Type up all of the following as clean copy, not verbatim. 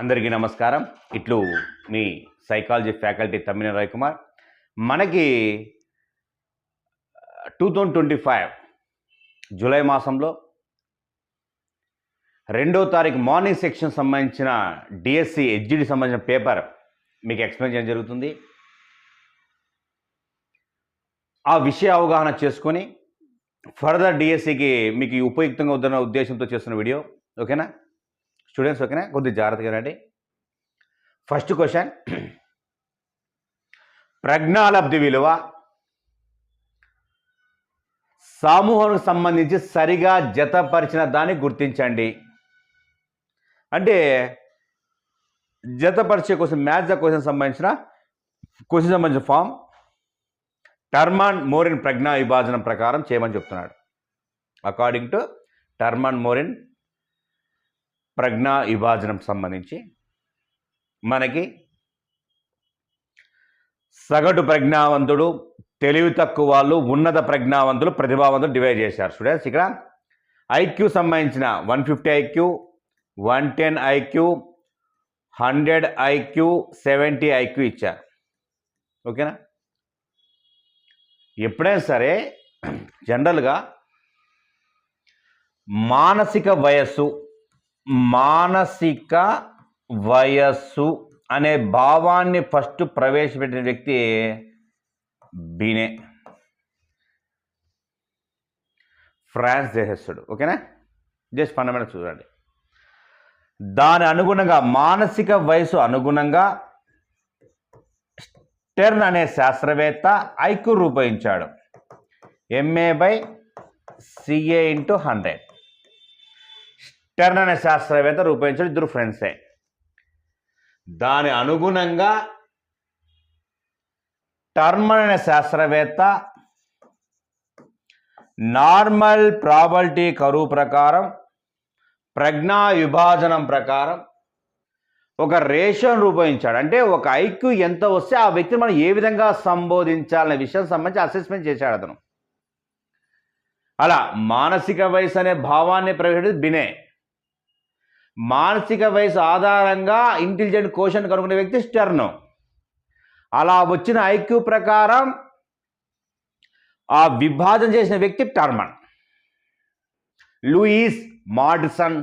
అందరికీ నమస్కారం. ఇట్లు మీ సైకాలజీ ఫ్యాకల్టీ తమ్మిన రవికుమార్. మనకి 2025 జూలై మాసంలో 2వ తారీఖు మార్నింగ్ సెక్షన్ సంబంధించిన డిఎస్సి హెచ్జిడి సంబంధించిన పేపర్ మీకు ఎక్స్ప్లెయిన్ చేయడం జరుగుతుంది. ఆ విషయ అవగాహన చేసుకొని ఫర్దర్ డిఎస్సికి మీకు ఉపయుక్తంగా వద్దన్న ఉద్దేశంతో చేస్తున్న వీడియో. ఓకేనా స్టూడెంట్స్? ఓకేనా, కొద్దిగా జాగ్రత్తగా రండి. ఫస్ట్ క్వశ్చన్, ప్రజ్ఞాలబ్ధి విలువ సమూహానికి సంబంధించి సరిగా జతపరిచిన దాన్ని గుర్తించండి. అంటే జతపరిచే క్వశ్చన్, మ్యాచ్ ద క్వశ్చన్ సంబంధించిన ఫామ్ టర్మాన్ మోరిన్ ప్రజ్ఞా విభాజనం ప్రకారం చేయమని చెప్తున్నాడు. అకార్డింగ్ టు టర్మాన్ మోరిన్ ప్రజ్ఞా విభాజనం సంబంధించి మనకి సగటు ప్రజ్ఞావంతుడు, తెలివి తక్కువ వాళ్ళు, ఉన్నత ప్రజ్ఞావంతులు, ప్రతిభావంతులు డివైడ్ చేశారు. స్టూడెంట్స్, ఇక్కడ ఐక్యూ సంబంధించిన 150 ఐక్యూ, 110 ఐక్యూ, 100 ఐక్యూ, 70 ఐక్యూ ఇచ్చారు. ఓకేనా? ఎప్పుడైనా సరే జనరల్గా మానసిక వయస్సు అనే భావాన్ని ఫస్ట్ ప్రవేశపెట్టిన వ్యక్తి బీనే, ఫ్రాన్స్ దేశస్థుడు. ఓకేనా? జస్ట్ ఫండమెంటల్ చూడండి. దాని అనుగుణంగా మానసిక వయసు అనుగుణంగా స్టెర్న్ అనే శాస్త్రవేత్త ఐక్యూ రూపొందించాడు. MA/CA × 100. స్టెర్న్ అనే శాస్త్రవేత్త రూపొందించాడు. ఇద్దరు ఫ్రెండ్సే. దాని అనుగుణంగా టర్మన్ అనే శాస్త్రవేత్త నార్మల్ ప్రాబిలిటీ కరువు ప్రకారం, ప్రజ్ఞా విభాజనం ప్రకారం ఒక రేషియోను రూపొందించాడు. అంటే ఒక ఐక్యూ ఎంత వస్తే ఆ వ్యక్తిని మనం ఏ విధంగా సంబోధించాలనే విషయం సంబంధించి అసెస్మెంట్ చేశాడు అతను. అలా మానసిక వయసు అనే భావాన్ని ప్రవేశించేది బినే. మానసిక వయసు ఆధారంగా ఇంటెలిజెంట్ కోషన్ కనుక్కునే వ్యక్తి స్టెర్న్. అలా వచ్చిన ఐక్యూ ప్రకారం ఆ విభాజన చేసిన వ్యక్తి టర్మన్, లూయిస్ మార్డ్సన్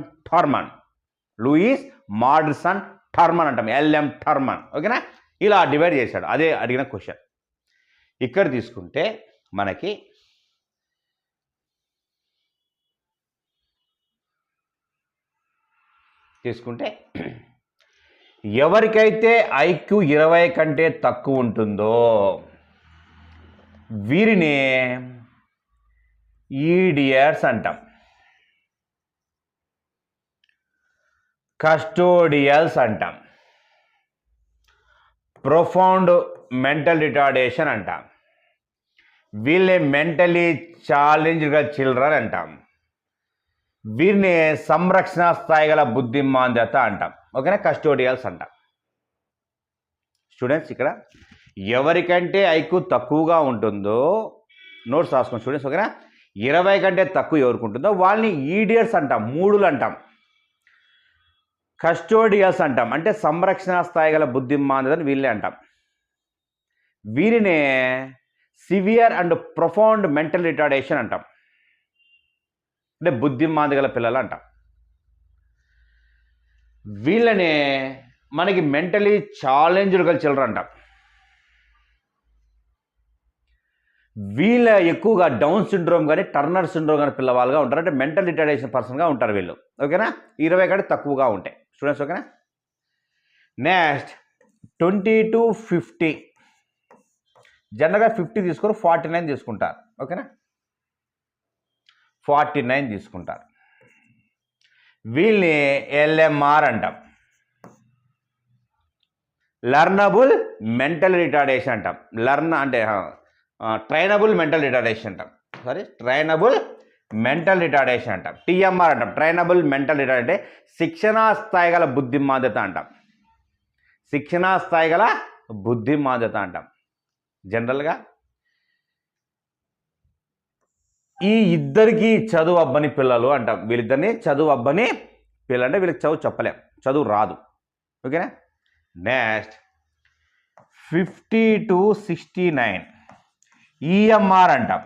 టర్మన్ అంటాం, LM టర్మన్. ఓకేనా? ఇలా డివైడ్ చేశాడు. అదే అడిగిన క్వశ్చన్. ఇక్కడ తీసుకుంటే మనకి ఎవరికైతే ఐక్యూ 20 కంటే తక్కువ ఉంటుందో వీరిని ఈడియట్స్ అంటాం, కస్టోడియల్స్ అంటాం, ప్రొఫౌండ్ మెంటల్ రిటార్డేషన్ అంటాం, వీళ్ళని మెంటలీ ఛాలెంజ్డ్గా చిల్డ్రన్ అంటాం, వీరిని సంరక్షణ స్థాయి గల బుద్ధిమాంద్యత అంటాం. ఓకేనా? కస్టోడియల్స్ అంటాం. స్టూడెంట్స్, ఇక్కడ ఎవరికంటే ఐక్యూ తక్కువగా ఉంటుందో నోట్స్ రాసుకోండి స్టూడెంట్స్. ఓకేనా? 20 కంటే తక్కువ ఎవరికి ఉంటుందో వాళ్ళని ఈడియట్స్ అంటాం, మూడులు అంటాం. కస్టోడియల్స్ అంటాం, అంటే సంరక్షణ స్థాయి గల బుద్ధిమాంద్యతని వీళ్ళే అంటాం. వీరిని severe and profound mental retardation అంటాం, అంటే బుద్ధిమాంద్య గల పిల్లలు అంటాం. వీళ్ళని మనకి మెంటలీ ఛాలెంజ్డ్ గల చిల్డ్రన్ అంటాం. వీళ్ళ ఎక్కువగా డౌన్ సిండ్రోమ్ కానీ టర్నర్ సిండ్రోమ్ కానీ పిల్లవాళ్ళుగా ఉంటారు, అంటే మెంటల్ రిటార్డేషన్ పర్సన్గా ఉంటారు వీళ్ళు. ఓకేనా? 20 కంటే తక్కువగా ఉంటాయి స్టూడెంట్స్. ఓకేనా? Next 20 to 50. జనరల్గా 50 తీసుకోరు, 49 తీసుకుంటారు. ఓకేనా? 49 తీసుకుంటారు. వీళ్ళని LMR అంటాం, లర్నబుల్ మెంటల్ రిటార్డేషన్ అంటాం. ట్రైనబుల్ మెంటల్ రిటార్డేషన్ అంటాం. ట్రైనబుల్ మెంటల్ రిటార్డేషన్ అంటాం. TMR అంటాం, ట్రైనబుల్ మెంటల్ రిటార్డేషన్, అంటే శిక్షణా స్థాయి గల బుద్ధిమాంద్యత అంటాం. శిక్షణా స్థాయి గల బుద్ధిమాంద్యత అంటాం. జనరల్గా ఈ ఇద్దరికి చదువు అబ్బని పిల్లలు అంటాం. వీళ్ళిద్దరిని చదువు అబ్బని పిల్లలు అంటే వీళ్ళకి చదువు చెప్పలేం, చదువు రాదు. ఓకేనా. నెక్స్ట్ 50 to 69 ఈఎంఆర్ అంటాం,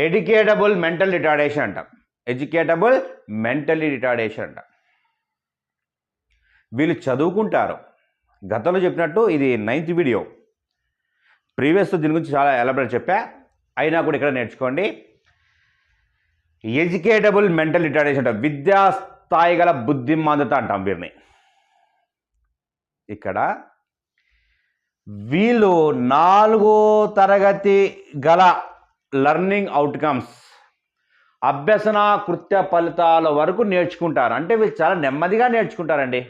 ఎడ్యుకేటబుల్ మెంటల్ రిటార్డేషన్ అంటాం. ఎడ్యుకేటబుల్ మెంటల్లీ రిటార్డేషన్ అంటాం. వీళ్ళు చదువుకుంటారు. గతంలో చెప్పినట్టు ఇది 9th వీడియో, ప్రీవియస్ దీని గురించి చాలా ఎలాబరేట్ చెప్పా, అయినా కూడా ఇక్కడ నేర్చుకోండి. ఎడ్యుకేటబుల్ మెంటల్ రిటార్డేషన్ అంటాం, విద్యా స్థాయి గల బుద్ధిమాంద్యత అంటాం వీరిని. ఇక్కడ వీళ్ళు 4వ తరగతి గల లర్నింగ్ అవుట్కమ్స్, అభ్యసన కృత్య ఫలితాల వరకు నేర్చుకుంటారు. అంటే వీళ్ళు చాలా నెమ్మదిగా నేర్చుకుంటారండి.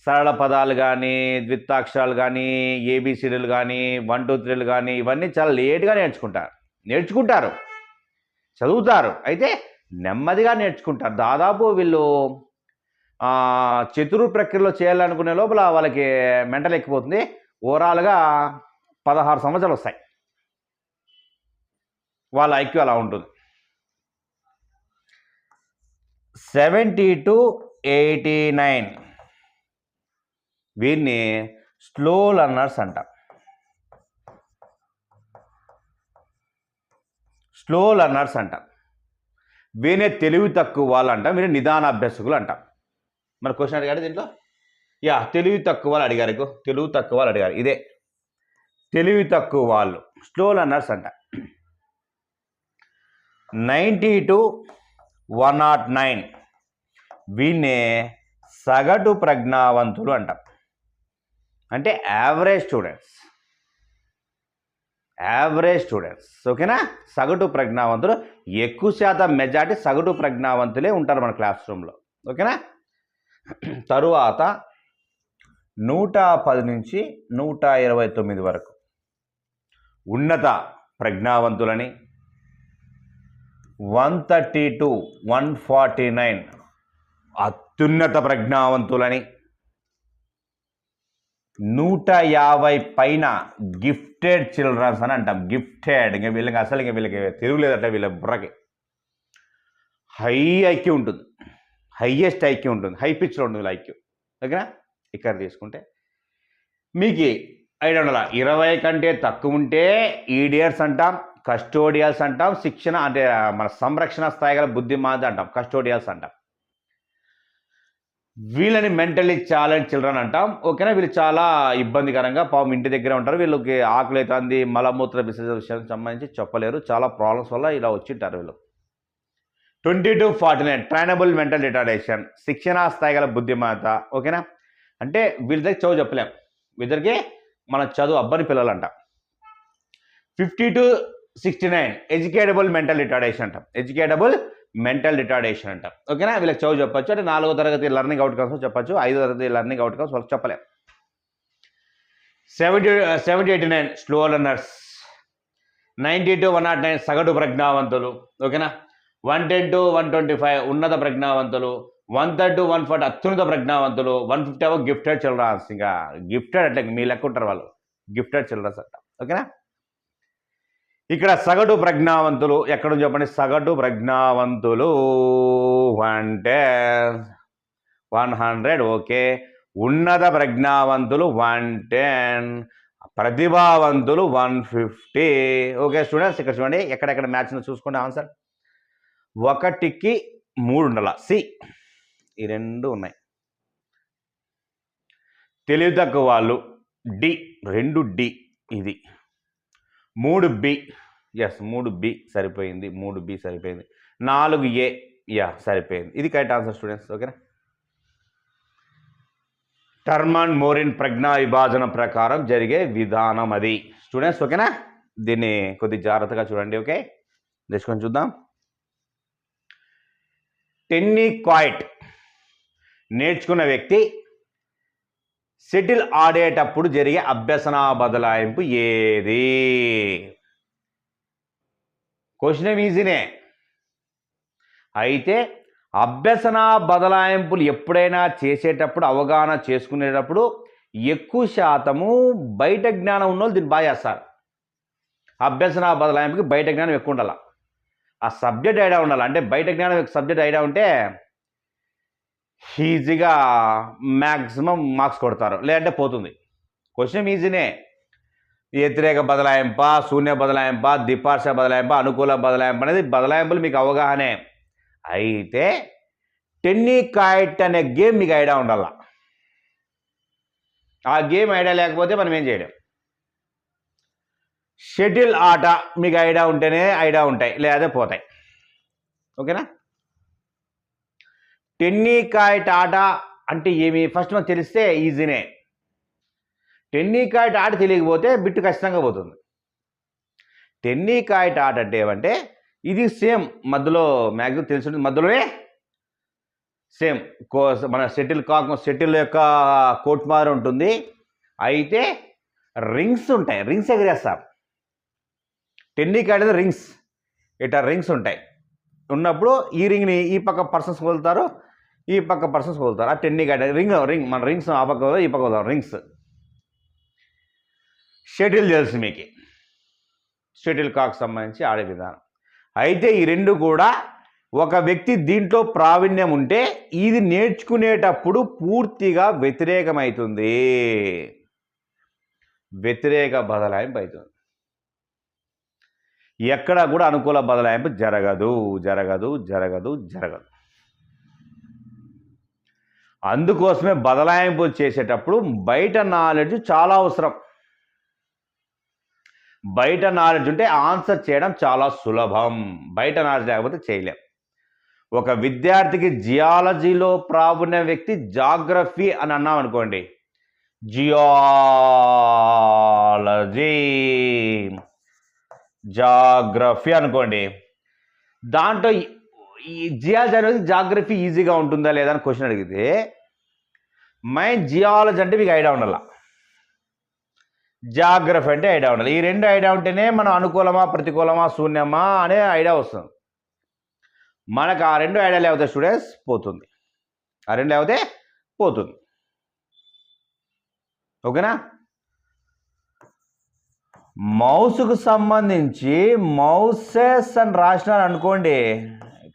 సరళ పదాలు కానీ, ద్విత్తాక్షరాలు కానీ, ఏబిసిడీలు కానీ, 1 2 3లు కానీ, ఇవన్నీ చాలా లేట్గా నేర్చుకుంటారు, చదువుతారు, అయితే నెమ్మదిగా నేర్చుకుంటారు. దాదాపు వీళ్ళు చతురు ప్రక్రియలో చేయాలనుకునే లోపల వాళ్ళకి మెంటల్ ఎక్కిపోతుంది. ఓవరాల్గా 16 సంవత్సరాలు వస్తాయి, వాళ్ళ ఐక్యూ అలా ఉంటుంది. 70 to 89 వీరిని స్లో లర్నర్స్ అంటాం. స్లో లర్నర్స్ అంటాం. వీరినే తెలివి తక్కువ వాళ్ళు అంటాం, వీరిని నిదాన అభ్యాసకులు అంటాం. మరి క్వశ్చన్ అడిగాడు దీంట్లో, తెలివి తక్కువ వాళ్ళు అడిగారు, తెలివి తక్కువ వాళ్ళు అడిగారు, ఇదే తెలివి తక్కువ వాళ్ళు, స్లో లర్నర్స్ అంట. 90 to 109 వీళ్ళనే సగటు ప్రజ్ఞావంతులు అంటాం. అంటే యావరేజ్ స్టూడెంట్స్, ఓకేనా. సగటు ప్రజ్ఞావంతులు, ఎక్కువ శాతం మెజారిటీ సగటు ప్రజ్ఞావంతులే ఉంటారు మన క్లాస్ రూమ్లో, ఓకేనా. తరువాత 110 నుంచి 129 వరకు ఉన్నత ప్రజ్ఞావంతులని, 130 to 149 అత్యున్నత ప్రజ్ఞావంతులని, 150 పైన గిఫ్టెడ్ చిల్డ్రన్స్ అని అంటాం. గిఫ్టెడ్, ఇంకా వీళ్ళకి అసలు ఇంకా వీళ్ళకి తిరుగులేదట, వీళ్ళ బుర్రకి హై ఐక్యూ ఉంటుంది, హైయెస్ట్ ఐక్యూ ఉంటుంది, హై పిచ్లో ఉంటుంది వీళ్ళ ఐక్యూ, ఓకేనా. ఇక్కడ తీసుకుంటే మీకు ఐడియా ఉండాలి, 20 కంటే తక్కువ ఉంటే ఈడియర్స్ అంటాం, కస్టోడియల్స్ అంటాం, శిక్షణ అంటే మన సంరక్షణ స్థాయి గల బుద్ధిమాంద్యం అంటాం, కస్టోడియల్స్ అంటాం. వీళ్ళని మెంటలీ ఛాలెంజ్ చిల్డ్రన్ అంటాం, ఓకేనా. వీళ్ళు చాలా ఇబ్బందికరంగా పాపం ఇంటి దగ్గర ఉంటారు, వీళ్ళకి ఆకలి అవుతుంది, మలమూత్ర విసర్జనకు సంబంధించి చెప్పలేరు, చాలా ప్రాబ్లమ్స్ వల్ల ఇలా వచ్చింటారు వీళ్ళు. 20 to 49 ట్రైనబుల్ మెంటల్ రిటార్డేషన్, శిక్షణ స్థాయి గల బుద్ధిమాంద్యత, ఓకేనా. అంటే వీళ్ళ దగ్గర చదువు చెప్పలేం, వీళ్ళకి మన చదువు అబ్బని పిల్లలు అంట. 50 to 69 ఎడ్యుకేటబుల్ మెంటల్ రిటార్డేషన్ అంటాం, ఎడ్యుకేటబుల్ మెంటల్ రిటార్డేషన్ అంటాం, ఓకేనా. వీళ్ళకి చదువు చెప్పచ్చు, అంటే 4వ తరగతి లర్నింగ్ అవుట్కమ్స్ చెప్పచ్చు, 5వ తరగతి లర్నింగ్ అవుట్కమ్స్ వాళ్ళకి చెప్పలేం. 70 to 89 స్లో లర్నర్స్, 90 to 109 సగటు ప్రజ్ఞావంతులు, ఓకేనా. 110 to 125 ఉన్నత ప్రజ్ఞావంతులు, 130 to 140 అత్యున్నత ప్రజ్ఞావంతులు, 150 గిఫ్టెడ్ చిల్డ్రన్స్. ఇంకా గిఫ్టెడ్ అట్లా మీ లెక్క ఉంటారు వాళ్ళు, గిఫ్టెడ్ చిల్డ్రన్స్ అంట, ఓకేనా. ఇక్కడ సగటు ప్రజ్ఞావంతులు ఎక్కడ చెప్పండి, సగటు ప్రజ్ఞావంతులు అంటే 100, ఓకే. ఉన్నత ప్రజ్ఞావంతులు 110, ప్రతిభావంతులు 150, ఓకే స్టూడెంట్స్. ఇక్కడ చూడండి ఎక్కడెక్కడ మ్యాచ్ చూసుకోండి, ఆన్సర్ 1కి 3 ఉండాల, సి, ఈ 2 ఉన్నాయి. తెలివి తక్కువ వాళ్ళు డి, 2D, ఇది 3B, ఎస్ 3B సరిపోయింది, 3B సరిపోయింది, 4A, సరిపోయింది, ఇది కరెక్ట్ ఆన్సర్ స్టూడెంట్స్, ఓకేనా. టర్మన్ మోరిన్ ప్రజ్ఞా విభాజన ప్రకారం జరిగే విధానం అది స్టూడెంట్స్, ఓకేనా. దీన్ని కొద్ది జాగ్రత్తగా చూడండి, ఓకే. తీసుకొని చూద్దాం. టెన్నికాయిట్ నేర్చుకున్న వ్యక్తి షటిల్ ఆడేటప్పుడు జరిగే అభ్యసన బదలాయింపు ఏది? క్వశ్చన్ ఈజీనే, అయితే అభ్యసన బదలాయింపులు ఎప్పుడైనా చేసేటప్పుడు, అవగాహన చేసుకునేటప్పుడు ఎక్కువ శాతము బయట జ్ఞానం ఉన్న వాళ్ళు దీన్ని బాగా చేస్తారు. అభ్యసన బదలాయింపుకి బయట జ్ఞానం ఎక్కువ ఉండాలి, ఆ సబ్జెక్ట్ ఐడియా ఉండాలి. అంటే బయట జ్ఞానం సబ్జెక్ట్ ఐడియా ఉంటే ఈజీగా మ్యాక్సిమం మార్క్స్ కొడతారు, లేదంటే పోతుంది. క్వశ్చన్ ఈజీనే. వ్యతిరేక బదలాయింప, శూన్య బదలాయింప, ద్విపార్శ బదలాయింప, అనుకూల బదలాయింప అనేది బదలాయింపులు మీకు అవగాహనే. అయితే టెన్నికాయిట్ అనే గేమ్ మీకు ఐడియా ఉండాల. ఆ గేమ్ ఐడియా లేకపోతే మనం ఏం చేయలేం. షటిల్ ఆట మీకు ఐడియా ఉంటేనే ఐడియా ఉంటాయి, లేదా పోతాయి. ఓకేనా? టెన్నికాయిట్ ఆట అంటే ఏమి ఫస్ట్ మనకు తెలిస్తే ఈజీనే. టెన్నికాయిట్ ఆట తెలియకపోతే బిట్టు ఖచ్చితంగా పోతుంది. టెన్నికాయిట్ ఆట అంటే ఏమంటే ఇది సేమ్ మధ్యలో మ్యాక్సిమం తెలిసి మధ్యలోనే సేమ్ మన షటిల్ యొక్క కోట్ మాదిరి ఉంటుంది. అయితే రింగ్స్ ఉంటాయి, రింగ్స్ ఎగిరేస్తారు. టెన్నికాయిట్ అనేది రింగ్స్, ఇట్లా రింగ్స్ ఉంటాయి. ఉన్నప్పుడు ఈ రింగ్ని ఈ పక్క పర్సన్స్ వదులుతారు, ఈ పక్క పర్సన్స్ వదులుతారు. ఆ టెన్నికాయిట్ రింగ్ మన రింగ్స్ ఆ పక్క ఈ పక్క వదులుతారు రింగ్స్. షటిల్ తెలుసు మీకు, షటిల్ కాక్ సంబంధించి ఆడే విధానం. అయితే ఈ రెండు కూడా ఒక వ్యక్తి దీంట్లో ప్రావీణ్యం ఉంటే ఇది నేర్చుకునేటప్పుడు పూర్తిగా వ్యతిరేకమవుతుంది, వ్యతిరేక బదలాయింపు అవుతుంది. ఎక్కడ కూడా అనుకూల బదలాయింపు జరగదు జరగదు జరగదు జరగదు. అందుకోసమే బదలాయింపు చేసేటప్పుడు బయట నాలెడ్జ్ చాలా అవసరం. బయట నాలెడ్జ్ ఉంటే ఆన్సర్ చేయడం చాలా సులభం, బయట నాలెడ్జ్ లేకపోతే చేయలేం. ఒక విద్యార్థికి జియాలజీలో ప్రావీణ్య వ్యక్తి జాగ్రఫీ అని అన్నాం అనుకోండి, జాగ్రఫీ అనుకోండి, దాంట్లో ఈ జియాలజీ అనేది జాగ్రఫీ ఈజీగా ఉంటుందా లేదా అని క్వశ్చన్ అడిగితే జియాలజీ అంటే మీకు ఐడియా ఉండాల, జాగ్రఫీ అంటే ఐడియా ఉండాలి. ఈ రెండు ఐడియా ఉంటేనే మనం అనుకూలమా ప్రతికూలమా శూన్యమా అనే ఐడియా వస్తుంది. మనకు ఆ రెండు ఐడియా లేకపోతే స్టూడెంట్స్ పోతుంది, ఆ రెండు లేకపోతే పోతుంది. ఓకేనా? మౌస్కు సంబంధించి మౌసెస్ అని రాసినారు అనుకోండి,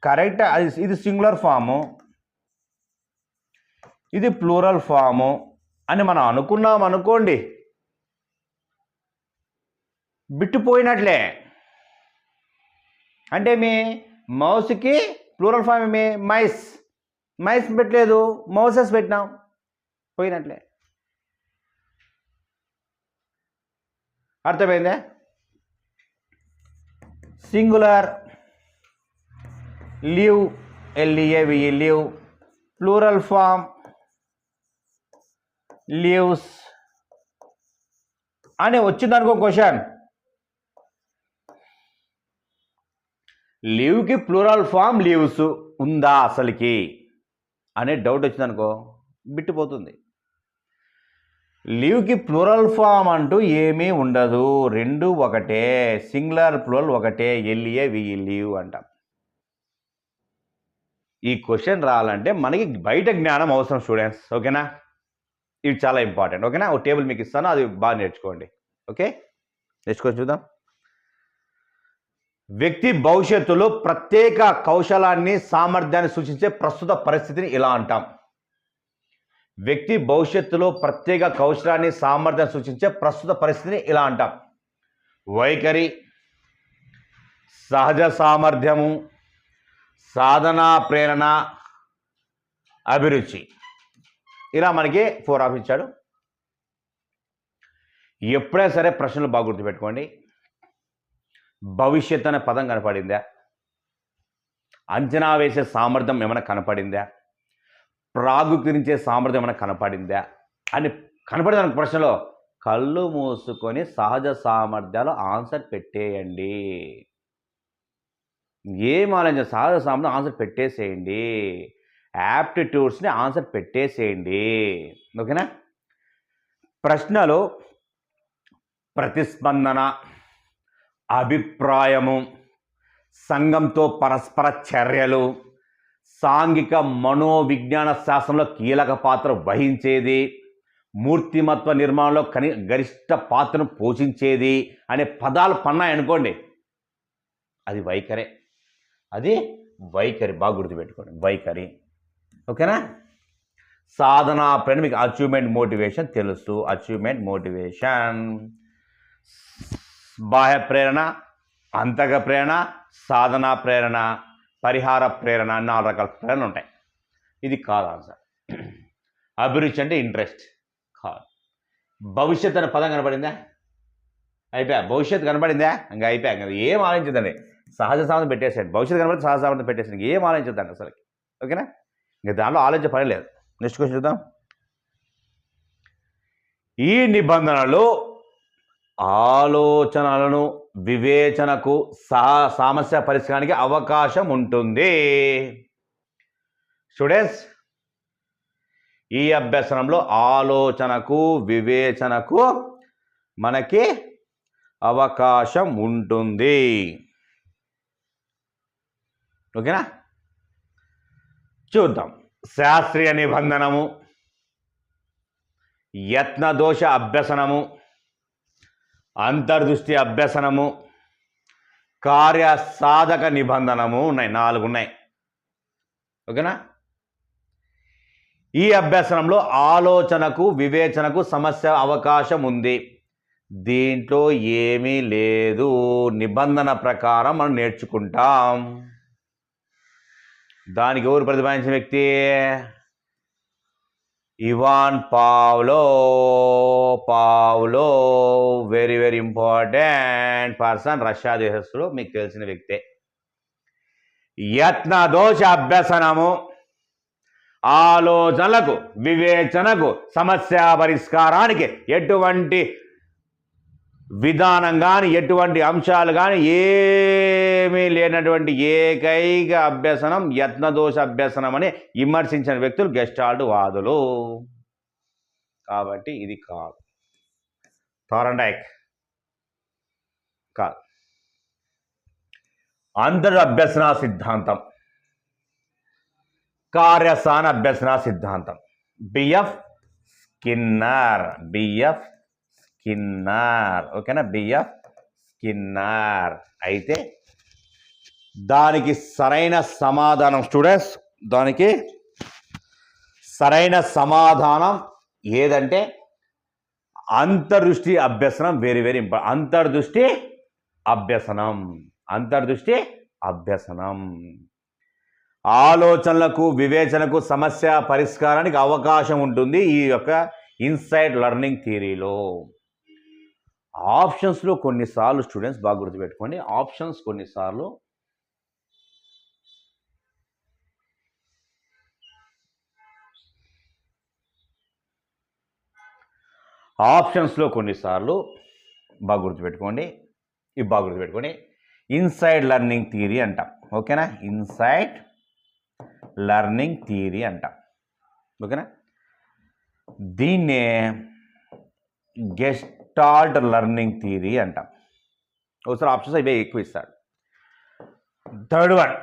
కరెక్ట్. ఇది సింగులర్ ఫాము, ఇది ప్లూరల్ ఫాము అని మనం అనుకున్నాం అనుకోండి, బిట్టుపోయినట్లే. అంటే మీ మౌస్కి ప్లూరల్ ఫామ్ ఏమి మైస్, మైస్ పెట్టలేదు, మౌసెస్ పెట్టినాం, పోయినట్లే. అర్థమైందా? Singular leave, LEAVE leave, plural form lives అని వచ్చిందనుకో క్వశ్చన్, లివ్కి ప్లూరల్ ఫామ్ లీవ్స్ ఉందా అసలుకి అనే డౌట్ వచ్చిందనుకో బిట్టుపోతుంది. లీవ్కి ప్లూరల్ ఫామ్ అంటూ ఏమీ ఉండదు, రెండు ఒకటే, సింగులర్ ప్లూరల్ ఒకటే, LEAVE లీవ్ అంటాం. ఈ క్వశ్చన్ రావాలంటే మనకి బయట జ్ఞానం అవసరం స్టూడెంట్స్. ఓకేనా? ఇది చాలా ఇంపార్టెంట్. ఓకేనా? ఒక టేబుల్ మీకు ఇస్తాను, అది బాగా నేర్చుకోండి. ఓకే, నేర్చుకొని చూద్దాం. వ్యక్తి భవిష్యత్తులో ప్రత్యేక కౌశలాన్ని సామర్థ్యాన్ని సూచించే ప్రస్తుత పరిస్థితిని ఇలా అంటాం. వ్యక్తి భవిష్యత్తులో ప్రత్యేక కౌశలాన్ని సామర్థ్యాన్ని సూచించే ప్రస్తుత పరిస్థితిని ఇలా అంటాం. వైఖరి, సహజ సామర్థ్యము, సాధన, ప్రేరణ, అభిరుచి, ఇలా మనకి 4 ఆప్షన్స్ ఇచ్చాడు. ఎప్పుడైనా సరే ప్రశ్నలు బాగా గుర్తుపెట్టుకోండి. భవిష్యత్ అనే పదం కనపడిందా, అంచనా వేసే సామర్థ్యం ఏమైనా కనపడిందా, ప్రాగుకరించే సామర్థ్యం ఏమైనా కనపడిందా అని కనపడేదానికి ప్రశ్నలో కళ్ళు మూసుకొని సహజ సామర్థ్యాలు ఆన్సర్ పెట్టేయండి. ఏం ఆలోచన, సహజ సామర్థ్యం ఆన్సర్ పెట్టేసేయండి, యాప్టిట్యూడ్స్ని ఆన్సర్ పెట్టేసేయండి. ఓకేనా? ప్రశ్నలు ప్రతిస్పందన, అభిప్రాయము, సంఘంతో పరస్పర చర్యలు, సాంఘిక మనోవిజ్ఞాన శాస్త్రంలో కీలక పాత్ర వహించేది, మూర్తిమత్వ నిర్మాణంలో గరిష్ట పాత్రను పోషించేది అనే పదాలు పన్నాయనుకోండి, అది వైఖరే. అది వైఖరి, బాగా గుర్తుపెట్టుకోండి, వైఖరి. ఓకేనా? సాధనా ప్రేరణ మీకు అచీవ్మెంట్ మోటివేషన్ తెలుసు. అచీవ్మెంట్ మోటివేషన్, బాహ్య ప్రేరణ, అంతక ప్రేరణ, సాధనా ప్రేరణ, పరిహార ప్రేరణ, 4 రకాల ప్రేరణ ఉంటాయి. ఇది కాదు ఆన్సర్. అభిరుచి అంటే ఇంట్రెస్ట్ కాదు. భవిష్యత్ అనే పదం కనబడిందా? అయిపోయా. భవిష్యత్తు కనబడిందా? ఇంకా అయిపోయా. ఇంకా ఏం ఆలోచించదండి, సహజ సాధన పెట్టేసాడు. భవిష్యత్తు కనబడితే సహజ సాధన పెట్టేసాడు, ఏం ఆలోచించదండి అసలు. ఓకేనా? ఇంకా దాంట్లో ఆలోచన పని లేదు. నెక్స్ట్ క్వశ్చన్ చూద్దాం. ఈ నిబంధనలు ఆలోచనలను వివేచనకు సమస్య పరిష్కారానికి అవకాశం ఉంటుంది. స్టూడెంట్స్, ఈ అభ్యసనంలో ఆలోచనకు వివేచనకు మనకి అవకాశం ఉంటుంది. ఓకేనా? చూద్దాం. శాస్త్రీయ నిబంధనము, యత్నదోష అభ్యసనము, అంతర్దృష్టి అభ్యసనము, కార్యసాధక నిబంధనము ఉన్నాయి. 4 ఉన్నాయి. ఓకేనా? ఈ అభ్యసనంలో ఆలోచనకు వివేచనకు సమస్య అవకాశం ఉంది. దీంట్లో ఏమీ లేదు, నిబంధన ప్రకారం మనం నేర్చుకుంటాం. దానికి ఎవరు ప్రతిపాదించిన వ్యక్తి? Ivan Pavlov. Very very important person, Russia దేశస్థుడు, మీకు తెలిసిన వ్యక్తే. యత్నదోష అభ్యసనము ఆలోచనలకు వివేచనకు సమస్య పరిష్కారానికి ఎటువంటి విధానం కానీ ఎటువంటి అంశాలు కానీ ఏమీ లేనటువంటి ఏకైక అభ్యసనం యత్నదోష అభ్యసనం అని విమర్శించిన వ్యక్తులు గెస్టాల్ట్ వాదులు. కాబట్టి ఇది కాదు. థారండైక్ కాదు. అంతర్ అభ్యసన సిద్ధాంతం, కార్యసాధన అభ్యసన సిద్ధాంతం, బిఎఫ్ స్కిన్నర్. ఓకేనా? BF Skinner. అయితే దానికి సరైన సమాధానం స్టూడెంట్స్, దానికి సరైన సమాధానం ఏదంటే అంతర్దృష్టి అభ్యసనం. Very very important. అంతర్దృష్టి అభ్యసనం ఆలోచనలకు వివేచనకు సమస్య పరిష్కారానికి అవకాశం ఉంటుంది ఈ యొక్క ఇన్సైట్ లెర్నింగ్ థియరీలో. ఆప్షన్స్లో కొన్నిసార్లు స్టూడెంట్స్ బాగా గుర్తుపెట్టుకోండి, ఆప్షన్స్లో కొన్నిసార్లు బాగా గుర్తుపెట్టుకోండి, ఇన్సైడ్ లెర్నింగ్ థియరీ అంటాం. ఓకేనా? ఇన్సైడ్ లెర్నింగ్ థియరీ అంటాం. ఓకేనా? దీన్నే గెస్టాల్ట్ లెర్నింగ్ థియరీ అంటాం. ఒకసారి ఆప్షన్స్ ఇవే ఎక్కువ ఇస్తాడు. Third one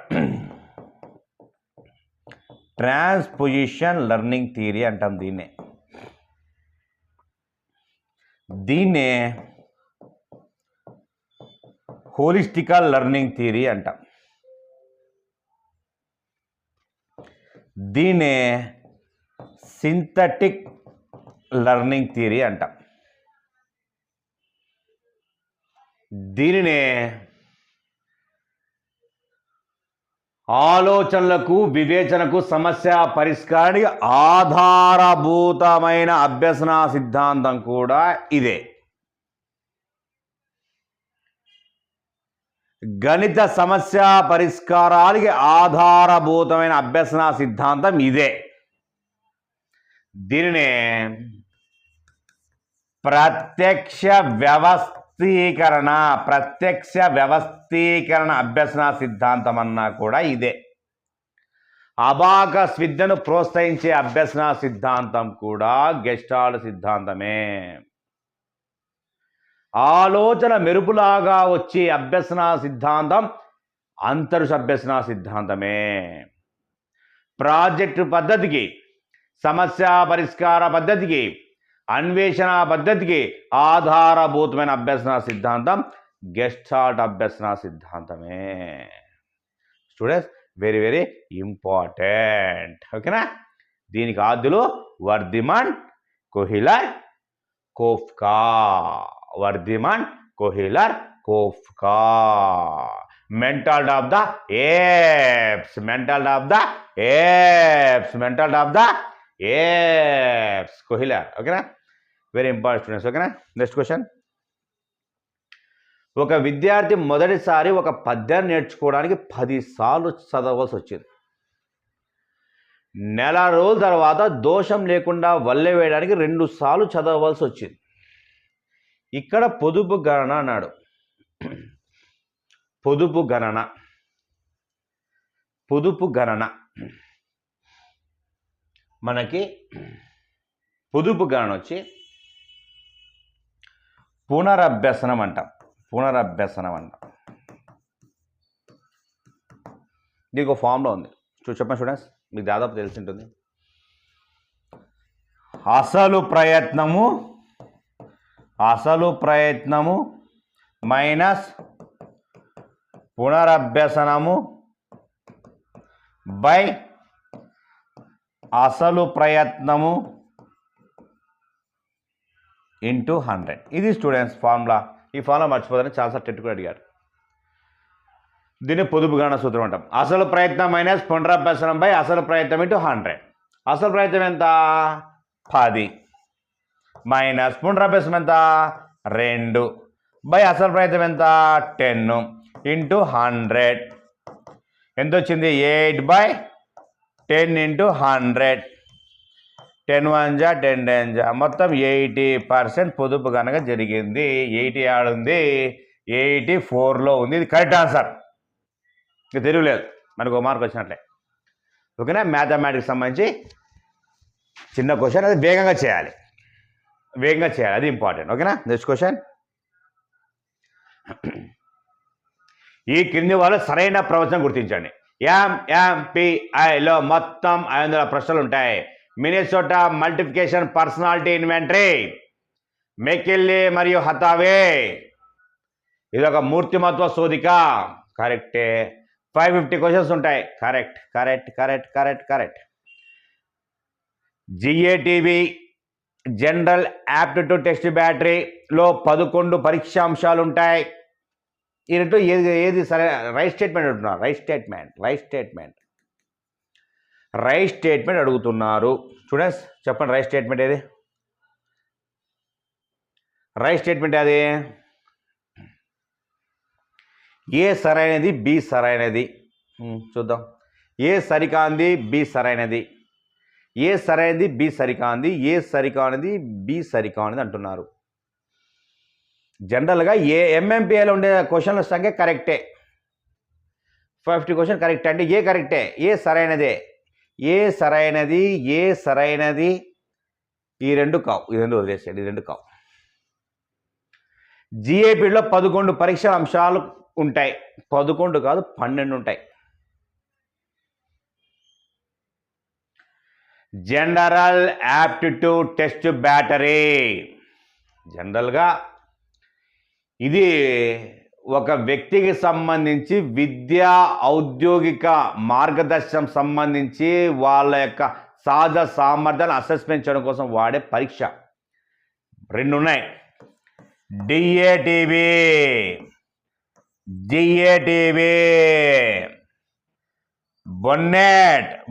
transposition learning theory అంటాం. దీన్నే హోలిస్టికల్ లెర్నింగ్ థియరీ అంటాం. దీన్నే సింథటిక్ లెర్నింగ్ థియరీ అంటాం. దీనినే ఆలోచనలకు వివేచనకు సమస్య పరిష్కారానికి ఆధారభూతమైన అభ్యసన సిద్ధాంతం కూడా ఇదే. గణిత సమస్య పరిష్కారానికి ఆధారభూతమైన అభ్యసన సిద్ధాంతం ఇదే. దీనినే ప్రత్యక్ష వ్యవస్థీకరణ అభ్యసన సిద్ధాంతం అన్నా కూడా ఇదే. అబాకస్ విద్యను ప్రోత్సహించే అభ్యసన సిద్ధాంతం కూడా గెస్టాల్ట్ సిద్ధాంతమే. ఆలోచన మెరుపులాగా వచ్చే అభ్యసన సిద్ధాంతం అంతర్దృష్టి అభ్యసన సిద్ధాంతమే. ప్రాజెక్టు పద్ధతికి, సమస్య పరిష్కార పద్ధతికి, అన్వేషణ పద్ధతికి ఆధారభూతమైన అభ్యసన సిద్ధాంతం గెస్టాల్ట్ అభ్యసన సిద్ధాంతమే. Students, very very important. ఓకేనా? దీనికి ఆద్యులు Wertheimer, Kohler, Koffka. Wertheimer, Kohler, Koffka. Mental of the apes, mental of the apes, mental of the apes, Kohler. ఓకేనా, వెరీ ఇంపార్టెంట్ స్టూడెంట్స్. ఓకేనా, నెక్స్ట్ క్వశ్చన్. ఒక విద్యార్థి మొదటిసారి ఒక పద్యాన్ని నేర్చుకోవడానికి 10 సార్లు చదవవలసి వచ్చింది. నెల రోజుల తర్వాత దోషం లేకుండా వల్లె వేయడానికి 2 సార్లు చదవవలసి వచ్చింది. ఇక్కడ పొదుపు గణన అన్నాడు. పొదుపు గణన, పొదుపు గణన మనకి పొదుపు గణన వచ్చి పునరభ్యసనం అంటాం. పునరభ్యసనం అంటాం. దీనికి ఒక ఫామ్లో ఉంది, చెప్పండి స్టూడెంట్స్, మీకు దాదాపు తెలిసి ఉంటుంది. అసలు ప్రయత్నము మైనస్ పునరభ్యసనము బై అసలు ప్రయత్నము ఇంటూ 100. ఇది స్టూడెంట్స్ ఫార్ములా. ఈ ఫార్ములా మర్చిపోదని చాలాసార్లు టెట్ కూడా అడిగారు. దీన్ని పొదుపు గణన సూత్రం అంటాం. అసలు ప్రయత్నం మైనస్ పునరభ్యసనం బై అసలు ప్రయత్నం ఇంటూ 100. అసలు ప్రయత్నం ఎంత? 10 మైనస్ పునరభ్యసనం ఎంత? 2 బై అసలు ప్రయత్నం ఎంత? 10 ఇంటూ 100. ఎంత వచ్చింది? 8/10 ఇంటూ 100. 10 1 జా 10 10 జా మొత్తం 80% పొదుపు కనుక జరిగింది. 80 ఆడుంది, 84లో ఉంది. ఇది కరెక్ట్ ఆన్సర్. ఇంకా తెలియలేదు, మనకు ఒక మార్క్ వచ్చినట్లే. ఓకేనా, మ్యాథమెటిక్స్ సంబంధించి చిన్న క్వశ్చన్, అది వేగంగా చేయాలి, అది ఇంపార్టెంట్. ఓకేనా, నెక్స్ట్ క్వశ్చన్. ఈ క్రింది వాళ్ళు సరైన ప్రవచనం గుర్తించండి. ఎంఎంపిఐలో మొత్తం 500 ప్రశ్నలు ఉంటాయి. మినెసోటా మల్టిప్లికేషన్ పర్సనాలిటీ ఇన్వెంటరీ, మెకిల్లీ మరియు హతావే. ఇది ఒక మూర్తిమత్వ శోధిక. కరెక్టే. 550 క్వశ్చన్స్ ఉంటాయి. కరెక్ట్. జిఏటివి జనరల్ యాప్టిట్యూడ్ టెస్ట్ బ్యాటరీలో 11 పరీక్షాంశాలు ఉంటాయి. ఈ రెండు ఏది సరే? రైట్ స్టేట్మెంట్ అంటున్నారు. రైట్ స్టేట్మెంట్ అడుగుతున్నారు. స్టూడెంట్స్ చెప్పండి, రైట్ స్టేట్మెంట్ ఏది? రైట్ స్టేట్మెంట్ అది ఏ సరైనది, బి సరైనది. చూద్దాం. ఏ సరికాంది, బి సరైనది. ఏ సరైనది, బి సరికాంది. ఏ సరికానిది, బి సరికానిది అంటున్నారు. జనరల్గా ఎంఎంపీఐలో ఉండే క్వశ్చన్ల సంఖ్య కరెక్టే. 50 క్వశ్చన్ కరెక్ట్ అంటే ఏ కరెక్టే, ఏ సరైనదే. ఏ సరైనది. ఈ రెండు కావు, ఈ రెండు వదిలేసేయండి, ఈ రెండు కావు. జిఏపీలో 11 పరీక్షల అంశాలు ఉంటాయి. 11 కాదు, 12 ఉంటాయి. జనరల్ యాప్టిట్యూడ్ టెస్ట్ బ్యాటరీ, జనరల్గా ఇది ఒక వ్యక్తికి సంబంధించి విద్యా ఔద్యోగిక మార్గదర్శనం సంబంధించి వాళ్ళ యొక్క సహజ సామర్థ్యాన్ని అసెస్మెంట్ చేయడం కోసం వాడే పరీక్ష. 2 ఉన్నాయి. డిఏటివి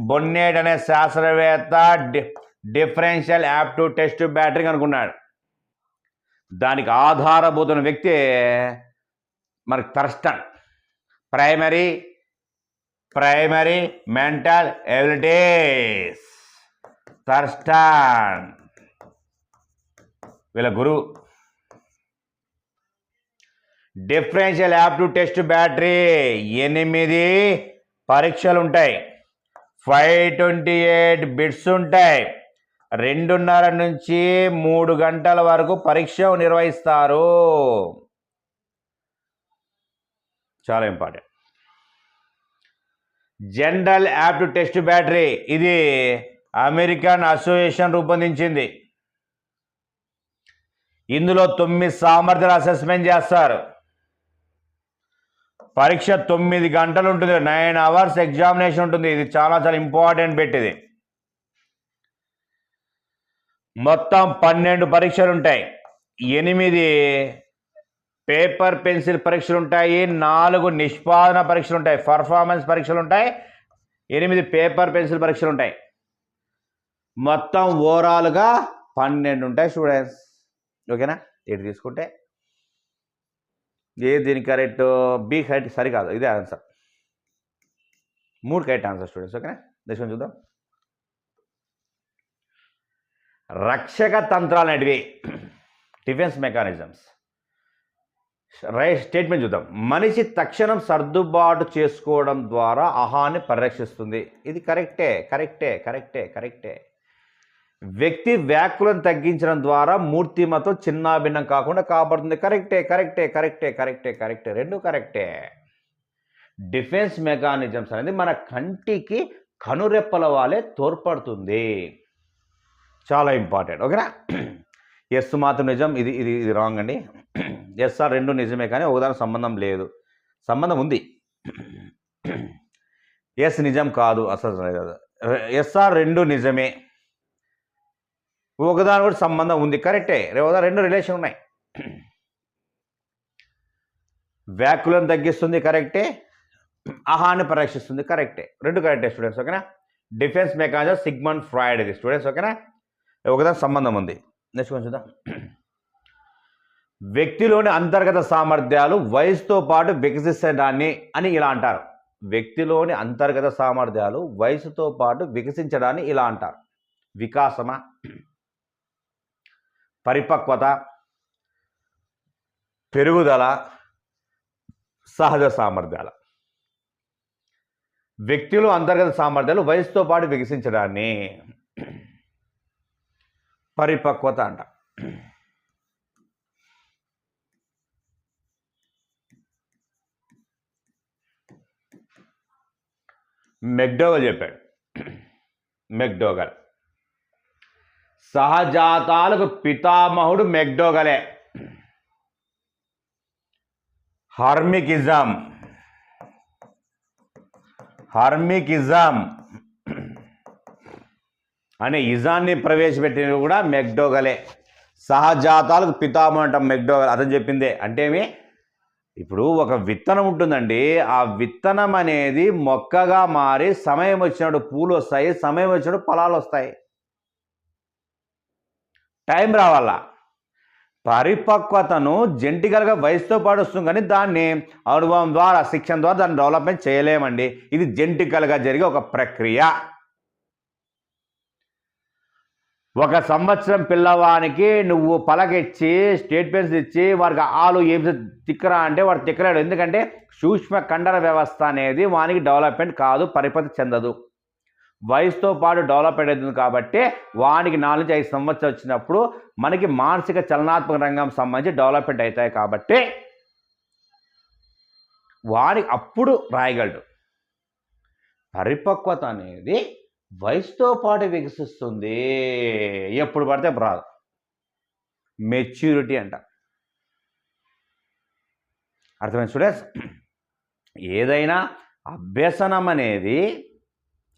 బొన్నెట్ అనే శాస్త్రవేత్త డిఫరెన్షియల్ యాప్టిట్యూడ్ టెస్ట్ బ్యాటరీ కనుక్కున్నాడు. దానికి ఆధారభూతున్న వ్యక్తి మనకి Thurstone. Primary mental abilities, Thurstone వీళ్ళ గురువు. డిఫరెన్షియల్ యాప్టిట్యూడ్ టెస్ట్ బ్యాటరీ 8 పరీక్షలు ఉంటాయి. 528 బిట్స్ ఉంటాయి. 2:30 నుంచి 3 గంటల వరకు పరీక్ష నిర్వహిస్తారు. చాలా important. General aptitude test battery ఇది అమెరికన్ అసోసియేషన్ రూపొందించింది. ఇందులో 9 సామర్థ్యాలు అసెస్మెంట్ చేస్తారు. పరీక్ష 9 గంటలు ఉంటుంది. 9 అవర్స్ ఎగ్జామినేషన్ ఉంటుంది. ఇది చాలా ఇంపార్టెంట్ బిట్. ఇది మొత్తం 12 పరీక్షలు ఉంటాయి. 8 పేపర్ పెన్సిల్ పరీక్షలు ఉంటాయి, 4 నిష్పాదన పరీక్షలు ఉంటాయి, పర్ఫార్మెన్స్ పరీక్షలు ఉంటాయి, 8 పేపర్ పెన్సిల్ పరీక్షలు ఉంటాయి. మొత్తం ఓవరాల్గా 12 ఉంటాయి స్టూడెంట్స్. ఓకేనా? ఇది తీసుకుంటే ఏ దీనికి కరెక్ట్? బి కరెక్ట్ సరికాదు, ఇదే ఆన్సర్. 3 correct answer students. ఓకేనా? నెక్స్ట్ చూద్దాం. రక్షక తంత్రాలు అనేటివి, డిఫెన్స్ మెకానిజమ్స్. రైట్ స్టేట్మెంట్ చూద్దాం. మనిషి తక్షణం సర్దుబాటు చేసుకోవడం ద్వారా ఆహాన్ని పరిరక్షిస్తుంది. ఇది కరెక్టే కరెక్టే కరెక్టే కరెక్టే. వ్యక్తి వ్యాకులను తగ్గించడం ద్వారా మూర్తిమతో చిన్నాభిన్నం కాకుండా కాపాడుతుంది. కరెక్టే కరెక్టే కరెక్టే కరెక్టే కరెక్టే, రెండు కరెక్టే. డిఫెన్స్ మెకానిజమ్స్ అనేది మన కంటికి కనురెప్పల వాలే తోడ్పడుతుంది. చాలా ఇంపార్టెంట్. ఓకేనా? ఎస్ మాత్రం నిజం, ఇది ఇది ఇది రాంగ్ అండి. ఎస్ఆర్ రెండు నిజమే కానీ ఒకదానికి సంబంధం లేదు. సంబంధం ఉంది, ఎస్ నిజం కాదు అసలు. ఎస్ఆర్ రెండు నిజమే, ఒకదాని కూడా సంబంధం ఉంది. కరెక్టే, రెండు రిలేషన్ ఉన్నాయి. వ్యాకులను తగ్గిస్తుంది కరెక్టే, ఆహాన్ని పరిరక్షిస్తుంది కరెక్టే. రెండు కరెక్టే స్టూడెంట్స్. ఓకేనా? డిఫెన్స్ మెకానిజం సిగ్మండ్ ఫ్రాయిడ్ ఇది స్టూడెంట్స్. ఓకేనా? ఒకదాని సంబంధం ఉంది. నెక్స్ట్ కొంచెం చూద్దాం. వ్యక్తిలోని అంతర్గత సామర్థ్యాలు వయసుతో పాటు వికసించడాన్ని అని ఇలా అంటారు. వ్యక్తిలోని అంతర్గత సామర్థ్యాలు వయసుతో పాటు వికసించడాన్ని ఇలా అంటారు. వికాసమా, పరిపక్వత, పెరుగుదల, సహజ సామర్థ్యాల. వ్యక్తిలో అంతర్గత సామర్థ్యాలు వయసుతో పాటు వికసించడాన్ని పరిపక్వత అంట. మెక్డోగల్ చెప్పాడు. మెక్డోగల్ సహజాతాలకు పితామహుడు మెక్డోగలే. హర్మికిజం అనే ఇజాన్ని ప్రవేశపెట్టినది కూడా మెక్డోగలే. సహజాతాలకు పితామహుడు అంటాం మెక్డోగల్, అతను చెప్పిందే. అంటే ఏమి? ఇప్పుడు ఒక విత్తనం ఉంటుందండి, ఆ విత్తనం అనేది మొక్కగా మారి సమయం వచ్చినప్పుడు పూలు వస్తాయి, సమయం వచ్చినప్పుడు ఫలాలు వస్తాయి. టైం రావాలా. పరిపక్వతను జెంటికల్గా వయసుతో పాటు వస్తుంది, కానీ దాన్ని అనుభవం ద్వారా, శిక్షణ ద్వారా దాన్ని డెవలప్మెంట్ చేయలేమండి. ఇది జెంటికల్గా జరిగే ఒక ప్రక్రియ. ఒక సంవత్సరం పిల్లవానికి నువ్వు పలకిచ్చి స్టేట్ పెన్స్ ఇచ్చి వారికి ఆలు ఏమి తిక్కరా అంటే వాడు తిక్కరాడు. ఎందుకంటే సూక్ష్మ కండర వ్యవస్థ అనేది వానికి డెవలప్మెంట్ కాదు, పరిపతి చెందదు. వయసుతో పాటు డెవలప్మెంట్ అవుతుంది. కాబట్టి వానికి 4 నుంచి 5 సంవత్సరాలు వచ్చినప్పుడు మనకి మానసిక చలనాత్మక రంగం సంబంధించి డెవలప్మెంట్ అవుతాయి. కాబట్టి వానికి అప్పుడు రాయగలడు. పరిపక్వత అనేది వయసుతో పాటు వికసిస్తుంది, ఎప్పుడు పడితే అప్పుడు రాదు. మెచ్యూరిటీ అంట. అర్థమైంది స్టూడెంట్స్? ఏదైనా అభ్యసనం అనేది,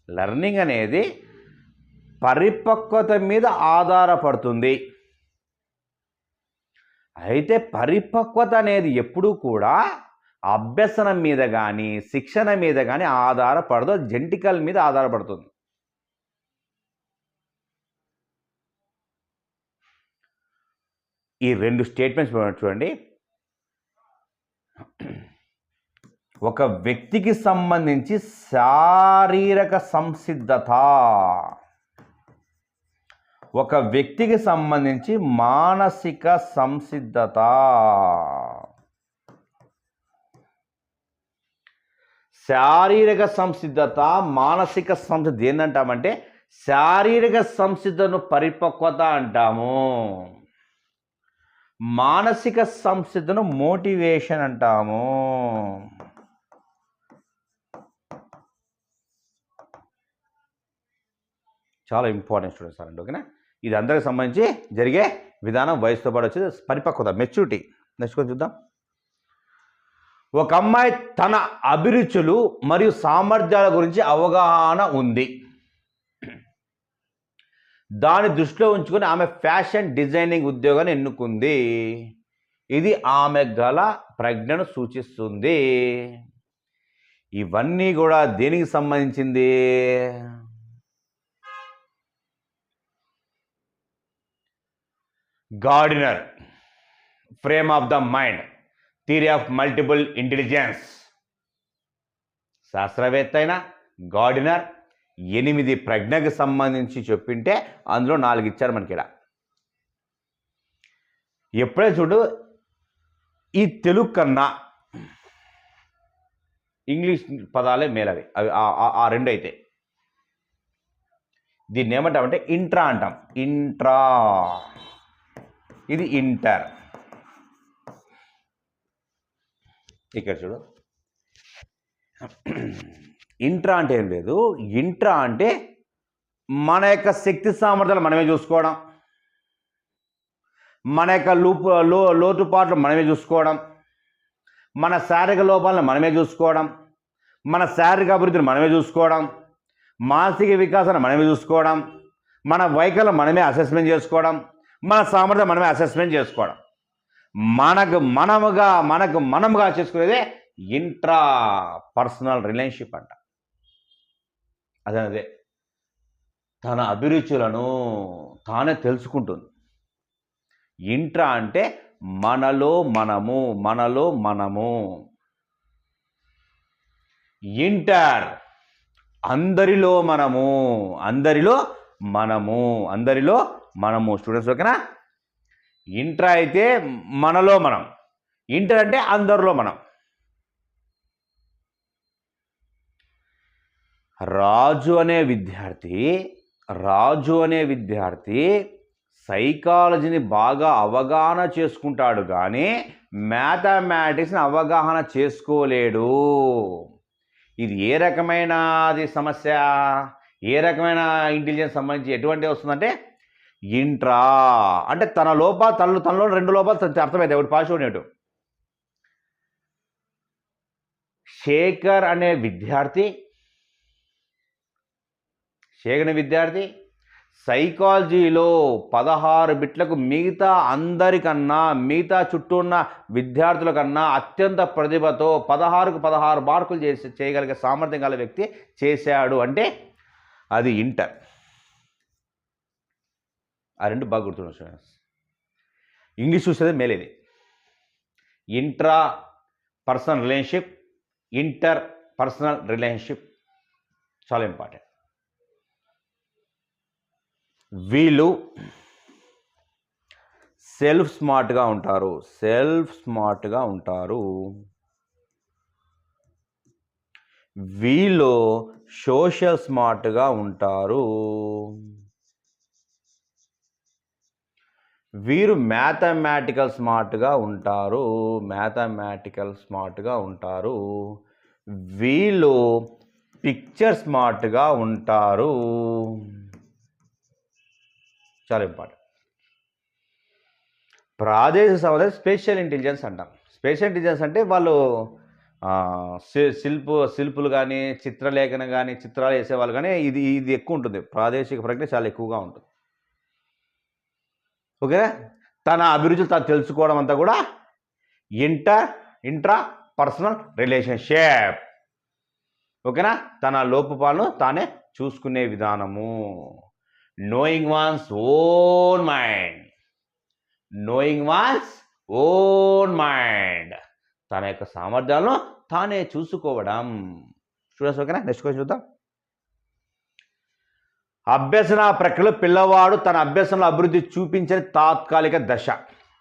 లెర్నింగ్ అనేది పరిపక్వత మీద ఆధారపడుతుంది. అయితే పరిపక్వత అనేది ఎప్పుడూ కూడా అభ్యసనం మీద కానీ శిక్షణ మీద కానీ ఆధారపడదు, జెంటికల్ మీద ఆధారపడుతుంది. ఈ రెండు స్టేట్మెంట్స్ చూడండి. ఒక వ్యక్తికి సంబంధించి శారీరక సంసిద్ధత, ఒక వ్యక్తికి సంబంధించి మానసిక సంసిద్ధత. శారీరక సంసిద్ధత, మానసిక సంసిద్ధత ఏంటంటామంటే శారీరక సంసిద్ధతను పరిపక్వత అంటాము, మానసిక సంసిద్ధతను మోటివేషన్ అంటాము. చాలా ఇంపార్టెంట్ స్టూడెంట్స్ అండి. ఓకేనా? ఇది అందరికి సంబంధించి జరిగే విధానం, వయసుతో పాటు వచ్చేది పరిపక్వత, మెచ్యూరిటీ. నెక్స్ట్ కొంచెం చూద్దాం. ఒక అమ్మాయి తన అభిరుచులు మరియు సామర్థ్యాల గురించి అవగాహన ఉంది. దాన్ని దృష్టిలో ఉంచుకొని ఆమె ఫ్యాషన్ డిజైనింగ్ ఉద్యోగాన్ని ఎన్నుకుంది. ఇది ఆమె గల ప్రజ్ఞను సూచిస్తుంది. ఇవన్నీ కూడా దేనికి సంబంధించింది? Gardner, frame of the mind, theory of multiple intelligence. శాస్త్రవేత్త అయిన గార్డినర్ 8 ప్రజ్ఞకు సంబంధించి చెప్పింటే అందులో 4 ఇచ్చారు మనకి ఇక్కడ. ఎప్పుడైతే చూడు ఈ తెలుగు కన్నా ఇంగ్లీష్ పదాలే మేలవి, అవి ఆ 2 అయితే. దీన్ని ఏమంటామంటే ఇంట్రా అంటాం. ఇంట్రా, ఇది ఇంటర్. ఇక్కడ చూడు, ఇంట్రా అంటే ఏం లేదు. ఇంట్రా అంటే మన యొక్క శక్తి సామర్థ్యాలు మనమే చూసుకోవడం, మన యొక్క లోటుపాట్లు మనమే చూసుకోవడం, మన శారీరక లోపాలను మనమే చూసుకోవడం, మన శారీరక అభివృద్ధిని మనమే చూసుకోవడం, మానసిక వికాసాన్ని మనమే చూసుకోవడం, మన వైఖరిని మనమే అసెస్మెంట్ చేసుకోవడం, మన సామర్థ్యం మనమే అసెస్మెంట్ చేసుకోవడం, మనకు మనముగా చేసుకునేదే ఇంట్రా పర్సనల్ రిలేషన్షిప్ అంట. అదే తన అభిరుచులను తానే తెలుసుకుంటుంది. ఇంట్రా అంటే మనలో మనము. ఇంటర్ అందరిలో మనము. స్టూడెంట్స్ ఓకేనా? ఇంట్రా అయితే మనలో మనం, ఇంటర్ అంటే అందరిలో మనం. రాజు అనే విద్యార్థి సైకాలజీని బాగా అవగాహన చేసుకుంటాడు కానీ మ్యాథమెటిక్స్ని అవగాహన చేసుకోలేడు. ఇది ఏ రకమైనది సమస్య, ఏ రకమైన ఇంటెలిజెన్స్ సంబంధించి ఎటువంటి వస్తుందంటే ఇంట్రా అంటే తన లోపాలు తనలో 2 లోపాలు అర్థమవుతాయి. ఒకటి పాజిటివ్ నెగటివ్. శేఖర్ అనే విద్యార్థి సైకాలజీలో 16 బిట్లకు మిగతా చుట్టూ ఉన్న విద్యార్థుల కన్నా అత్యంత ప్రతిభతో 16కు 16 మార్కులు చేయగలిగే సామర్థ్యం గల వ్యక్తి చేశాడు అంటే అది ఇంటర్. ఆ 2 బాగా గుర్తుండదు స్టూడెంట్స్. ఇంగ్లీష్ చూసేది మేలేది. Intra personal relationship, inter personal relationship చాలా ఇంపార్టెంట్. వీళ్ళు సెల్ఫ్ స్మార్ట్గా ఉంటారు. వీళ్ళు సోషల్ స్మార్ట్గా ఉంటారు. వీరు మ్యాథమెటికల్ స్మార్ట్గా ఉంటారు. వీళ్ళు పిక్చర్ స్మార్ట్గా ఉంటారు. చాలా ఇంపార్టెంట్. ప్రాదేశిక సంబంధం స్పెషల్ ఇంటెలిజెన్స్ అంటాం. స్పెషల్ ఇంటెలిజెన్స్ అంటే వాళ్ళు శిల్పులు కానీ, చిత్రలేఖనం కానీ, చిత్రాలు వేసేవాళ్ళు కానీ ఇది ఎక్కువ ఉంటుంది. ప్రాదేశిక ప్రజ్ఞ చాలా ఎక్కువగా ఉంటుంది. ఓకేనా? తన అభిరుచులు తాను తెలుసుకోవడం అంతా కూడా ఇంట్రా పర్సనల్ రిలేషన్షిప్. ఓకేనా? తన లోపపాలను తానే చూసుకునే విధానము. knowing one's own mind, తన యొక్క సామర్థ్యాలను తానే చూసుకోవడం. స్టూడెంట్స్ ఓకేనా? నెక్స్ట్ క్వశ్చన్ చూద్దాం. అభ్యసన ప్రక్రియలో పిల్లవాడు తన అభ్యసనలో అభివృద్ధి చూపించే తాత్కాలిక దశ.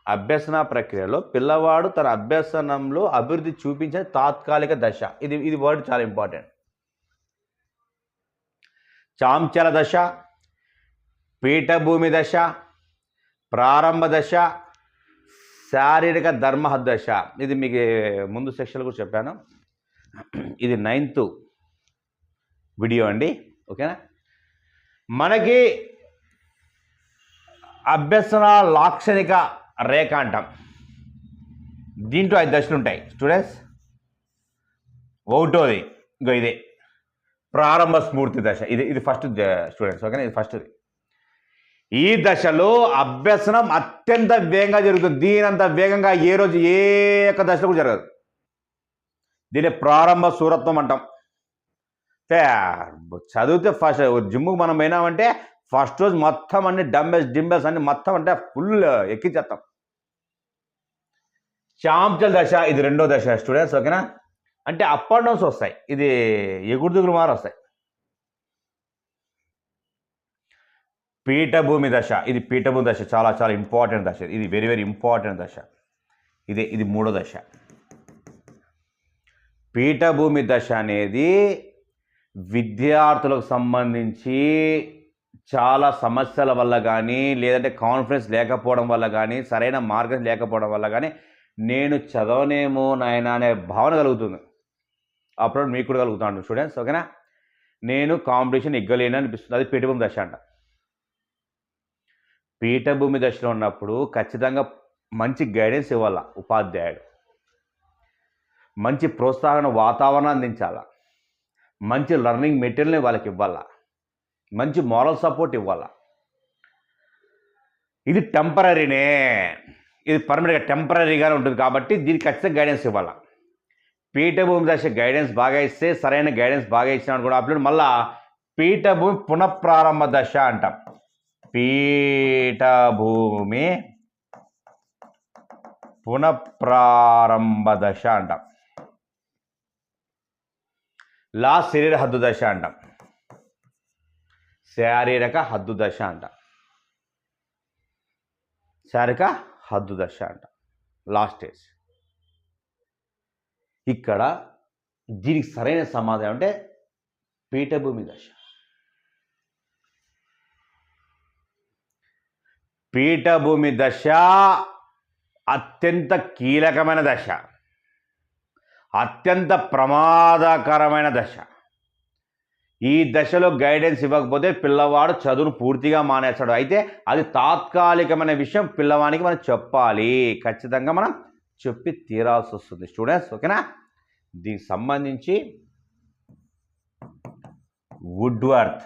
అభ్యసన ప్రక్రియలో పిల్లవాడు తన అభ్యసనంలో అభివృద్ధి చూపించే తాత్కాలిక దశ. ఇది వర్డ్ చాలా ఇంపార్టెంట్. చాంచల దశ, పీఠభూమి దశ, ప్రారంభ దశ, శారీరక ధర్మ దశ. ఇది మీకు ముందు సెక్షన్లో కూడా చెప్పాను. ఇది 9th వీడియో అండి. ఓకేనా? మనకి అభ్యసన లాక్షణిక రేఖ అంటాం. దీంట్లో 5 దశలు ఉంటాయి స్టూడెంట్స్. ఒకటోది ఇంకో ఇదే ప్రారంభ స్ఫూర్తి దశ. ఇది ఫస్ట్ స్టూడెంట్స్. ఓకేనా? ఇది ఫస్ట్ది. ఈ దశలో అభ్యసనం అత్యంత వేగంగా జరుగుతుంది. దీనంత వేగంగా ఏ రోజు ఏ యొక్క దశలో కూడా జరగదు. దీన్ని ప్రారంభ శూరత్వం అంటాం. చదివితే ఫస్ట్ జిమ్కి మనం పోయినామంటే ఫస్ట్ రోజు మొత్తం అన్ని డింబెల్స్ అన్ని మొత్తం అంటే ఫుల్ ఎక్కించేస్తాం. చాంచల్ దశ ఇది రెండో దశ స్టూడెంట్స్, ఓకేనా. అంటే అప్ అండ్ డౌన్స్ వస్తాయి, ఇది ఎగురు దిగురు మారు వస్తాయి. పీఠభూమి దశ, ఇది పీఠభూమి దశ చాలా చాలా ఇంపార్టెంట్ దశ, ఇది వెరీ వెరీ ఇంపార్టెంట్ దశ. ఇది మూడో దశ. పీఠభూమి దశ అనేది విద్యార్థులకు సంబంధించి చాలా సమస్యల వల్ల కానీ, లేదంటే కాన్ఫిడెన్స్ లేకపోవడం వల్ల కానీ, సరైన మార్గం లేకపోవడం వల్ల కానీ నేను చదవనేమో నాయన అనే భావన కలుగుతుంది. అప్పుడు మీకు కూడా కలుగుతాను స్టూడెంట్స్, ఓకేనా. నేను కాంపిటీషన్ ఎగ్గలేను అనిపిస్తుంది, అది పీఠభూమి దశ అంట. పీఠభూమి దశలో ఉన్నప్పుడు ఖచ్చితంగా మంచి గైడెన్స్ ఇవ్వాలా ఉపాధ్యాయుడు, మంచి ప్రోత్సాహన వాతావరణం అందించాలా, మంచి లెర్నింగ్ మెటీరియల్ని వాళ్ళకి ఇవ్వాలా, మంచి మారల్ సపోర్ట్ ఇవ్వాలా. ఇది టెంపరీనే, ఇది పర్మనెంట్గా టెంపరీగానే ఉంటుంది కాబట్టి దీనికి ఖచ్చితంగా గైడెన్స్ ఇవ్వాలా. పీఠభూమి దశ గైడెన్స్ బాగా ఇస్తే, సరైన గైడెన్స్ బాగా ఇచ్చినాడు కూడా అప్పుడు మళ్ళా పీఠభూమి పునఃప్రారంభ దశ అంటాం. పీఠభూమి పునఃప్రారంభ దశ అంటాం. శరీర హద్దు దశ అంటాం. శారీరక హద్దు దశ అంటాం. శారీరక హద్దు దశ అంటాం, లాస్ట్ స్టేజ్. ఇక్కడ దీనికి సరైన సమాధానం అంటే పీఠభూమి దశ. పీఠభూమి దశ అత్యంత కీలకమైన దశ, అత్యంత ప్రమాదకరమైన దశ. ఈ దశలో గైడెన్స్ ఇవ్వకపోతే పిల్లవాడు చదువును పూర్తిగా మానేస్తాడు. అయితే అది తాత్కాలికమైన విషయం, పిల్లవానికి మనం చెప్పాలి, ఖచ్చితంగా మనం చెప్పి తీరాల్సి వస్తుంది స్టూడెంట్స్, ఓకేనా. దీనికి సంబంధించి వుడ్వర్త్,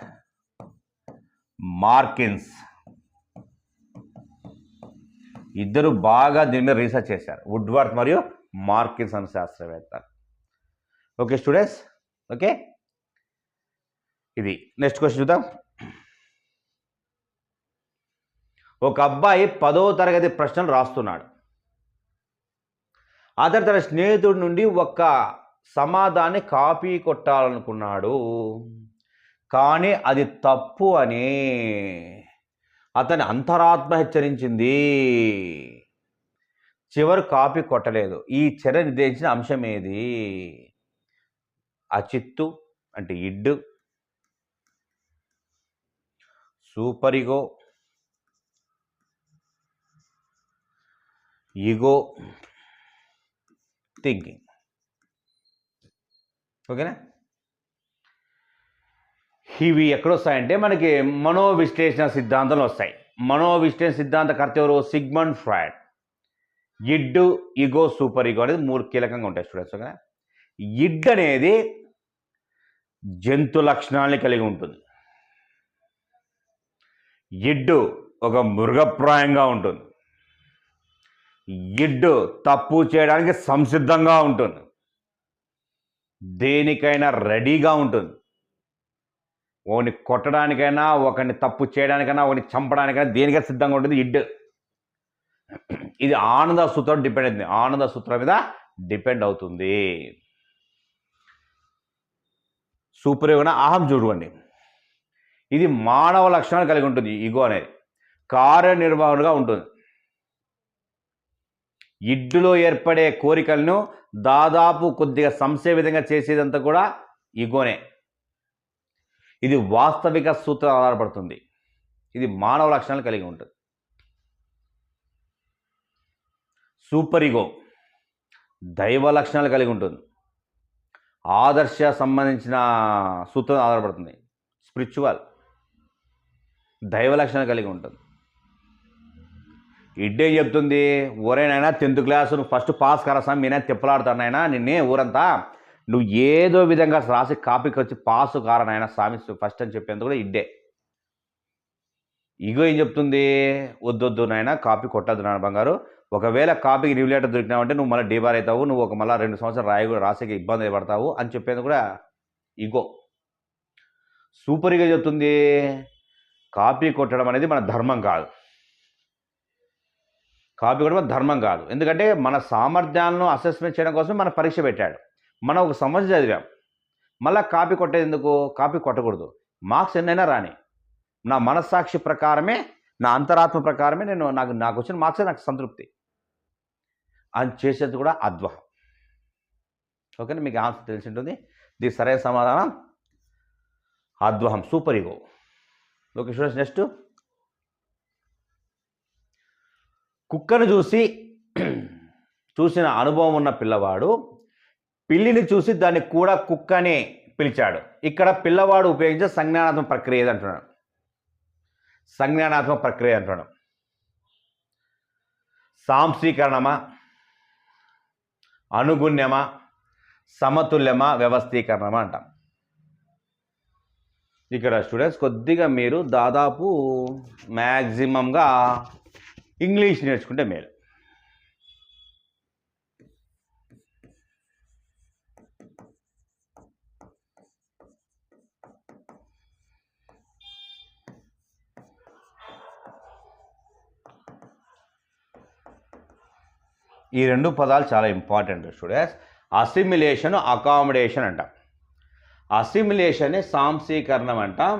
మార్కిన్స్ ఇద్దరు బాగా దీని మీద రీసెర్చ్ చేశారు, వుడ్వర్త్ మరియు మార్కిన్స్ అనే శాస్త్రవేత్త. Okay students, okay. ఇది నెక్స్ట్ క్వశ్చన్ చూద్దాం. ఒక అబ్బాయి 10వ తరగతి ప్రశ్నలు రాస్తున్నాడు. అతను తన స్నేహితుడి నుండి ఒక సమాధానాన్ని కాపీ కొట్టాలనుకున్నాడు, కానీ అది తప్పు అని అతని అంతరాత్మ హెచ్చరించింది. చివరి కాపీ కొట్టలేదు. ఈ చర్య నిర్దేశించిన అంశం ఏది? అచిత్తు అంటే ఇడ్డు, సూపర్ ఈగో, ఈగో, థింకింగ్. ఓకేనా. ఇవి ఎక్కడొస్తాయంటే మనకి మనోవిశ్లేషణ సిద్ధాంతంలో వస్తాయి. మనోవిశ్లేషణ సిద్ధాంతకర్త ఎవరు? Sigmund Freud. Id, ego, super ego అనేది 3 కీలకంగా ఉంటాయి స్టూడెంట్స్. ఓకేనా. ఇడ్ అనేది జంతు లక్షణాలని కలిగి ఉంటుంది. ఇడ్డు ఒక మృగప్రాయంగా ఉంటుంది. ఇడ్డు తప్పు చేయడానికి సంసిద్ధంగా ఉంటుంది, దేనికైనా రెడీగా ఉంటుంది. ఒకని కొట్టడానికైనా, ఒకరిని తప్పు చేయడానికైనా, ఒకరిని చంపడానికైనా దేనికైనా సిద్ధంగా ఉంటుంది ఇడ్డు. ఇది ఆనంద సూత్రం డిపెండ్ అవుతుంది, ఆనంద సూత్రం మీద డిపెండ్ అవుతుంది. సూపర్ ఈగో అహం చూడండి, ఇది మానవ లక్షణాలు కలిగి ఉంటుంది. ఈగో అనేది కార్యనిర్వహణగా ఉంటుంది. ఇడ్డులో ఏర్పడే కోరికలను దాదాపు కొద్దిగా సంశయ విధంగా చేసేదంతా కూడా ఈగోనే. ఇది వాస్తవిక సూత్రం ఆధారపడుతుంది. ఇది మానవ లక్షణాలు కలిగి ఉంటుంది. సూపర్ ఈగో దైవ లక్షణాలు కలిగి ఉంటుంది. ఆదర్శ సంబంధించిన సూత్రం ఆధారపడుతుంది. స్పిరిచువల్ దైవ లక్షణాలు కలిగి ఉంటుంది. ఇడ్డే చెప్తుంది, ఓరేనైనా 10th క్లాసు నువ్వు ఫస్ట్ పాస్ కరసాం, నేనే తిప్పలాడుతానైనా నిన్నే ఊరంతా, నువ్వు ఏదో విధంగా రాసి కాపీకి వచ్చి పాసు కారనైనా స్వామి ఫస్ట్ అని చెప్పేందుకు కూడా ఇడ్డే. ఈగో ఏం చెప్తుంది? వద్దొద్దు నాయన, కాపీ కొట్టద్దు నాన్న బంగారు. ఒకవేళ కాపీకి రివ్యూ లెటర్ దొరికినావంటే నువ్వు మళ్ళీ డీబార్ అవుతావు, నువ్వు ఒక మళ్ళీ 2 సంవత్సరాలు రాసేకి ఇబ్బంది పడతావు అని చెప్పేది కూడా ఈగో. సూపర్ ఈగో చెప్తుంది కాపీ కొట్టడం అనేది మన ధర్మం కాదు. కాపీ కొట్టడం ధర్మం కాదు. ఎందుకంటే మన సామర్థ్యాలను అసెస్మెంట్ చేయడం కోసం మన పరీక్ష పెట్టాడు. మనం ఒక సంవత్సరం చదివాం, మళ్ళీ కాపీ కొట్టేది ఎందుకు? కాపీ కొట్టకూడదు. మార్క్స్ ఎన్నైనా రాని, నా మనస్సాక్షి ప్రకారమే, నా అంతరాత్మ ప్రకారమే నాకు వచ్చిన మార్క్సే నాకు సంతృప్తి అని చేసేది కూడా అద్వహం. ఓకేనా? మీకు ఆన్సర్ తెలిసి ఉంటుంది. దీనికి సరైన సమాధానం అద్వహం, super ego. Okay students, next కుక్కను చూసిన అనుభవం ఉన్న పిల్లవాడు పిల్లిని చూసి దాన్ని కూడా కుక్కనే పిలిచాడు. ఇక్కడ పిల్లవాడు ఉపయోగించే సంజ్ఞానాత్మక ప్రక్రియ ఏది అంటున్నాడు? సంజ్ఞానాత్మక ప్రక్రియ అంటున్నాడు. సాంశీకరణమా, అనుగుణ్యమా, సమతుల్యమా, వ్యవస్థీకరణమా అంటాం. ఇక్కడ స్టూడెంట్స్ కొద్దిగా మీరు దాదాపు మ్యాక్సిమంగా ఇంగ్లీష్ నేర్చుకుంటే మేలు. ఈ 2 పదాలు చాలా ఇంపార్టెంట్ స్టూడెంట్స్. అసిమిలేషన్, అకామిడేషన్ అంటాం. అసిమిలేషన్ సాంశీకరణం అంటాం,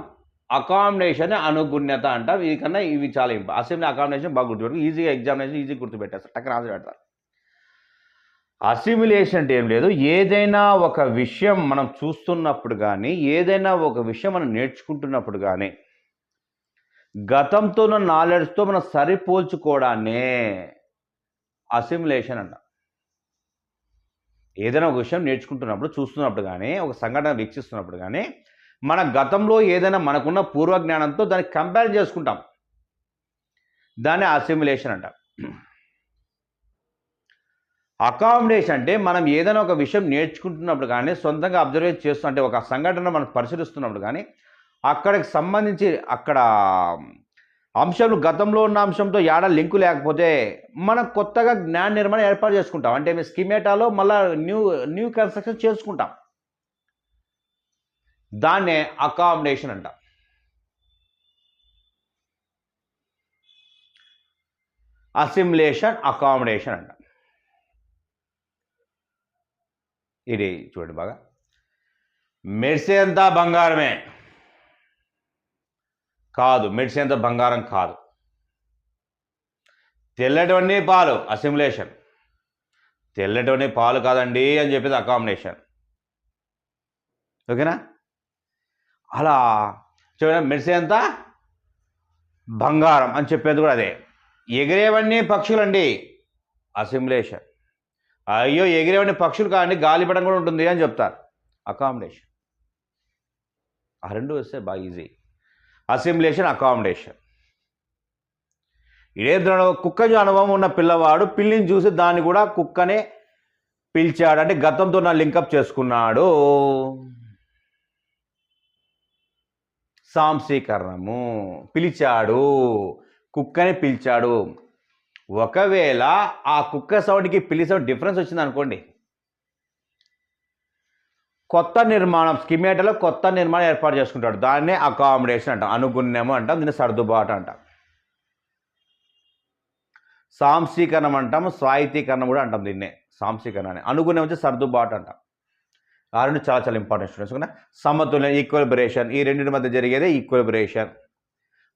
అకామిడేషన్ అనుగుణ్యత అంటాం. ఇది కన్నా ఇవి చాలా ఇంపార్టెంట్. అసిమిలేషన్, అకామిడేషన్ బాగా గుర్తుపెట్టు, ఈజీగా ఎగ్జామినేషన్ ఈజీ గుర్తుపెట్టేస్తారు, టక్కన ఆన్సర్ పెడతారు. అసిమిలేషన్ అంటే ఏం లేదు, ఏదైనా ఒక విషయం మనం చూస్తున్నప్పుడు కానీ, ఏదైనా ఒక విషయం మనం నేర్చుకుంటున్నప్పుడు కానీ గతంతో ఉన్న నాలెడ్జ్తో మనం సరిపోల్చుకోవడాన్నే అసిమిలేషన్ అంట. ఏదైనా ఒక విషయం నేర్చుకుంటున్నప్పుడు, చూస్తున్నప్పుడు కానీ, ఒక సంఘటన వీక్షిస్తున్నప్పుడు కానీ మన గతంలో ఏదైనా మనకున్న పూర్వజ్ఞానంతో దాన్ని కంపేర్ చేసుకుంటాం, దాన్ని అసిమిలేషన్ అంట. అకామిడేషన్ అంటే మనం ఏదైనా ఒక విషయం నేర్చుకుంటున్నప్పుడు కానీ, సొంతంగా అబ్జర్వ్ చేస్తూ, అంటే ఒక సంఘటన మనం పరిశీలిస్తున్నప్పుడు కానీ అక్కడికి సంబంధించి అక్కడ అంశాలు గతంలో ఉన్న అంశంతో ఏడా లింకు లేకపోతే మనం కొత్తగా జ్ఞాన నిర్మాణం ఏర్పాటు చేసుకుంటాం. అంటే మేము స్కీమేటాలో మళ్ళీ న్యూ కన్స్ట్రక్షన్ చేసుకుంటాం. దాన్నే అకామిడేషన్ అంటాం. అసిమిలేషన్, అకామిడేషన్ అంటాం. ఇది చూడండి బాగా, మెరిసేంత బంగారమే కాదు, మెరిసేంత బంగారం కాదు. తెల్లటివన్నీ పాలు అసిమిలేషన్, తెల్లటివన్నీ పాలు కాదండి అని చెప్పేది అకామిడేషన్. ఓకేనా? అలా చూడండి, మెరిసేంత బంగారం అని చెప్పేది కూడా అదే. ఎగిరేవన్నీ పక్షులండి అసిమిలేషన్. అయ్యో ఎగిరేవన్నీ పక్షులు కాదండి, గాలిపటం కూడా ఉంటుంది అని చెప్తారు, అకామిడేషన్. ఆ 2 వస్తే బాగా ఈజీ. Assimilation, accommodation. ఇదే కుక్క అనుభవం ఉన్న పిల్లవాడు పిల్లిని చూసి దాన్ని కూడా కుక్కనే పిలిచాడు, అంటే గతంతో నా లింకప్ చేసుకున్నాడు, సాంశీకరణము. పిలిచాడు, కుక్కని పిలిచాడు. ఒకవేళ ఆ కుక్క సౌండ్కి పిల్లి సౌండ్ డిఫరెన్స్ వచ్చింది అనుకోండి, కొత్త నిర్మాణం, స్కిమేటలో కొత్త నిర్మాణం ఏర్పాటు చేసుకుంటాడు, దాన్నే అకామిడేషన్ అంటాం, అనుగుణ్యము అంటాం, దీన్ని సర్దుబాటు అంటాం. సాంశీకరణం అంటాము, స్వాయత్తీకరణం కూడా అంటాం దీన్నే, సాంశీకరణ అని. అనుగుణ్యం వచ్చి సర్దుబాటు అంటాం. ఆ 2 చాలా చాలా ఇంపార్టెంట్ స్టూడెంట్స్ కదా. సమతుల్యం, ఈక్వలిబ్రేషన్, ఈ రెండింటి మధ్య జరిగేదే ఈక్వలిబ్రేషన్.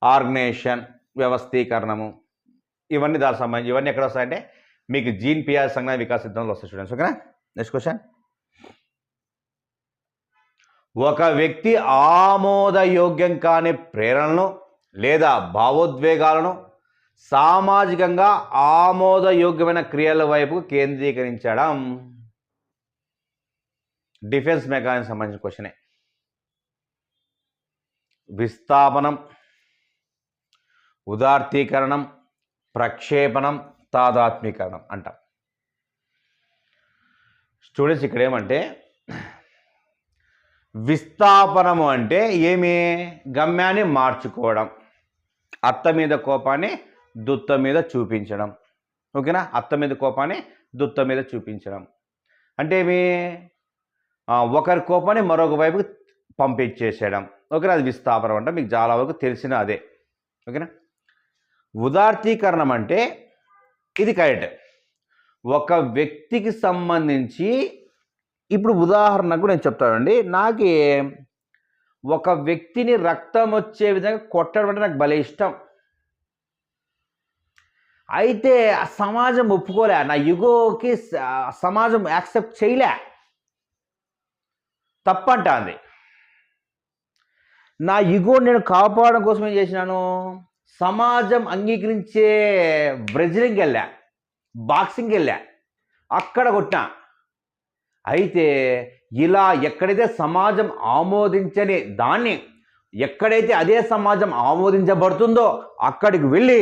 ఆర్గనైజేషన్, వ్యవస్థీకరణము, ఇవన్నీ దానికి సంబంధించి. ఇవన్నీ ఎక్కడ వస్తాయంటే మీకు జీన్ పియాజే సంజ్ఞాన వికాస సిద్ధాంతంలో వస్తాయి స్టూడెంట్స్. ఓకేనా? Next question. ఒక వ్యక్తి ఆమోదయోగ్యం కాని ప్రేరణలను లేదా భావోద్వేగాలను సామాజికంగా ఆమోదయోగ్యమైన క్రియల వైపు కేంద్రీకరించడం. డిఫెన్స్ మెకానిజం సంబంధించిన క్వశ్చనే. విస్థాపనం, ఉదాత్తీకరణం, ప్రక్షేపణం, తాదాత్మీకరణం అంటాం. స్టూడెంట్స్ ఇక్కడ ఏమంటే, విస్థాపనము అంటే ఏమి? గమ్యాన్ని మార్చుకోవడం. అత్త మీద కోపాన్ని దుత్త మీద చూపించడం. ఓకేనా? అత్త మీద కోపాన్ని దుత్త మీద చూపించడం అంటే ఏమి? ఒకరి కోపాన్ని మరొక వైపుకి పంపించేసేయడం. ఓకేనా? అది విస్థాపనం అంటే మీకు చాలా వరకు తెలిసిన అదే. ఓకేనా? ఉదాత్తీకరణం అంటే ఇది కరెక్ట్. ఒక వ్యక్తికి సంబంధించి ఇప్పుడు ఉదాహరణకు నేను చెప్తానండి. నాకే ఒక వ్యక్తిని రక్తం వచ్చే విధంగా కొట్టడం అంటే నాకు భలే ఇష్టం. అయితే ఆ సమాజం ఒప్పుకోలే. నా యుగోకి సమాజం యాక్సెప్ట్ చేయలే. తప్పంటాంది. నా యుగో నేను కాపాడడం కోసం ఏం చేసినాను? సమాజం అంగీకరించే బ్రెజిలింగ్కి వెళ్ళా, బాక్సింగ్కి వెళ్ళా, అక్కడ కొట్టినా. అయితే ఇలా ఎక్కడైతే సమాజం ఆమోదించని దాన్ని ఎక్కడైతే అదే సమాజం ఆమోదించబడుతుందో అక్కడికి వెళ్ళి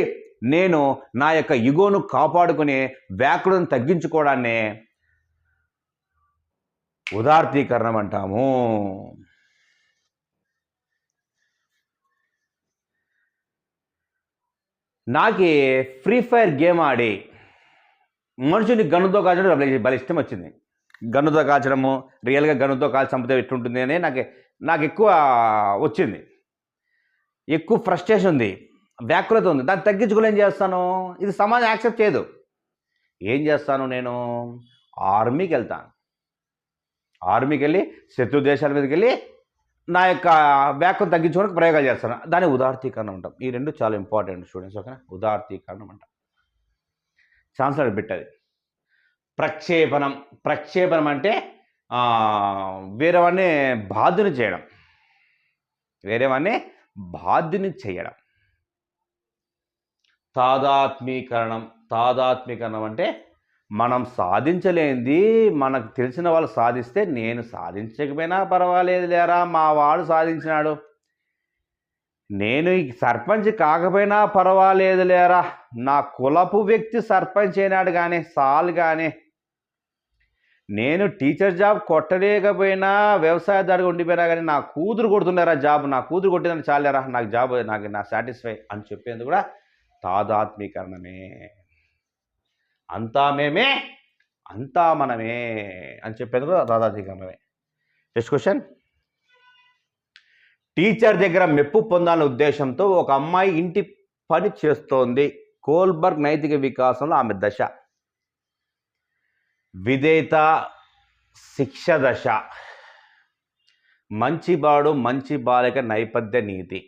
నేను నా యొక్క ఇగోను కాపాడుకునే వ్యాకులను తగ్గించుకోవడాన్నే ఉదాత్తీకరణం అంటాము. నాకే ఫ్రీ ఫైర్ గేమ్ ఆడి మనుషుని గన్నుతో కాల్చడం భలే ఇష్టం వచ్చింది. గన్నుతో కాల్చడము, రియల్గా గన్నుతో కాల్చి చంపితే ఎట్లుంటుంది అని నాకు ఎక్కువ వచ్చింది. ఎక్కువ ఫ్రస్ట్రేషన్ ఉంది, వ్యాకులత ఉంది. దాన్ని తగ్గించుకుని ఏం చేస్తాను? ఇది సమాజం యాక్సెప్ట్ చేయదు. ఏం చేస్తాను? నేను ఆర్మీకి వెళ్తాను. ఆర్మీకి వెళ్ళి శత్రు దేశాల మీదకి వెళ్ళి నా యొక్క వ్యాకులం తగ్గించుకోవడానికి ప్రయోగాలు చేస్తాను. దాన్ని ఉదాత్తీకరణం అంటాం. ఈ రెండు చాలా ఇంపార్టెంట్ స్టూడెంట్స్. ఓకేనా? ఉదాత్తీకరణం అంటాం. ఛాన్సలర్ పెట్టది. ప్రక్షేపణం అంటే వేరేవాడిని బాధ్యుని చేయడం. తాదాత్మీకరణం అంటే మనం సాధించలేనిది మనకు తెలిసిన వాళ్ళు సాధిస్తే నేను సాధించకపోయినా పర్వాలేదు లేరా, మా వాడు సాధించినాడు, నేను ఈ సర్పంచ్ కాకపోయినా పర్వాలేదు లేరా, నా కులపు వ్యక్తి సర్పంచ్ అయినాడు కానీ సాల్ కానీ, నేను టీచర్ జాబ్ కొట్టలేకపోయినా వ్యవసాయదారుగా ఉండిపోయినా కానీ నా కూతురు కొడుతున్నారా జాబ్, నా కూతురు కొట్టిందని చాలేరా, నాకు జాబ్, నా సాటిస్ఫై అని చెప్పేందుకు కూడా తాదాత్మీకరణమే. అంతా మేమే, అంతా మనమే అని చెప్పేందుకు తాదాత్మీకరణమే. Next question. టీచర్ దగ్గర మెప్పు పొందాలనే ఉద్దేశంతో ఒక అమ్మాయి ఇంటి పని చేస్తోంది. కోల్బర్గ్ నైతిక వికాసంలో ఆమె దశ. విధేయత, శిక్ష దశ, మంచివాడు మంచి బాలిక నేపథ్య నీతి,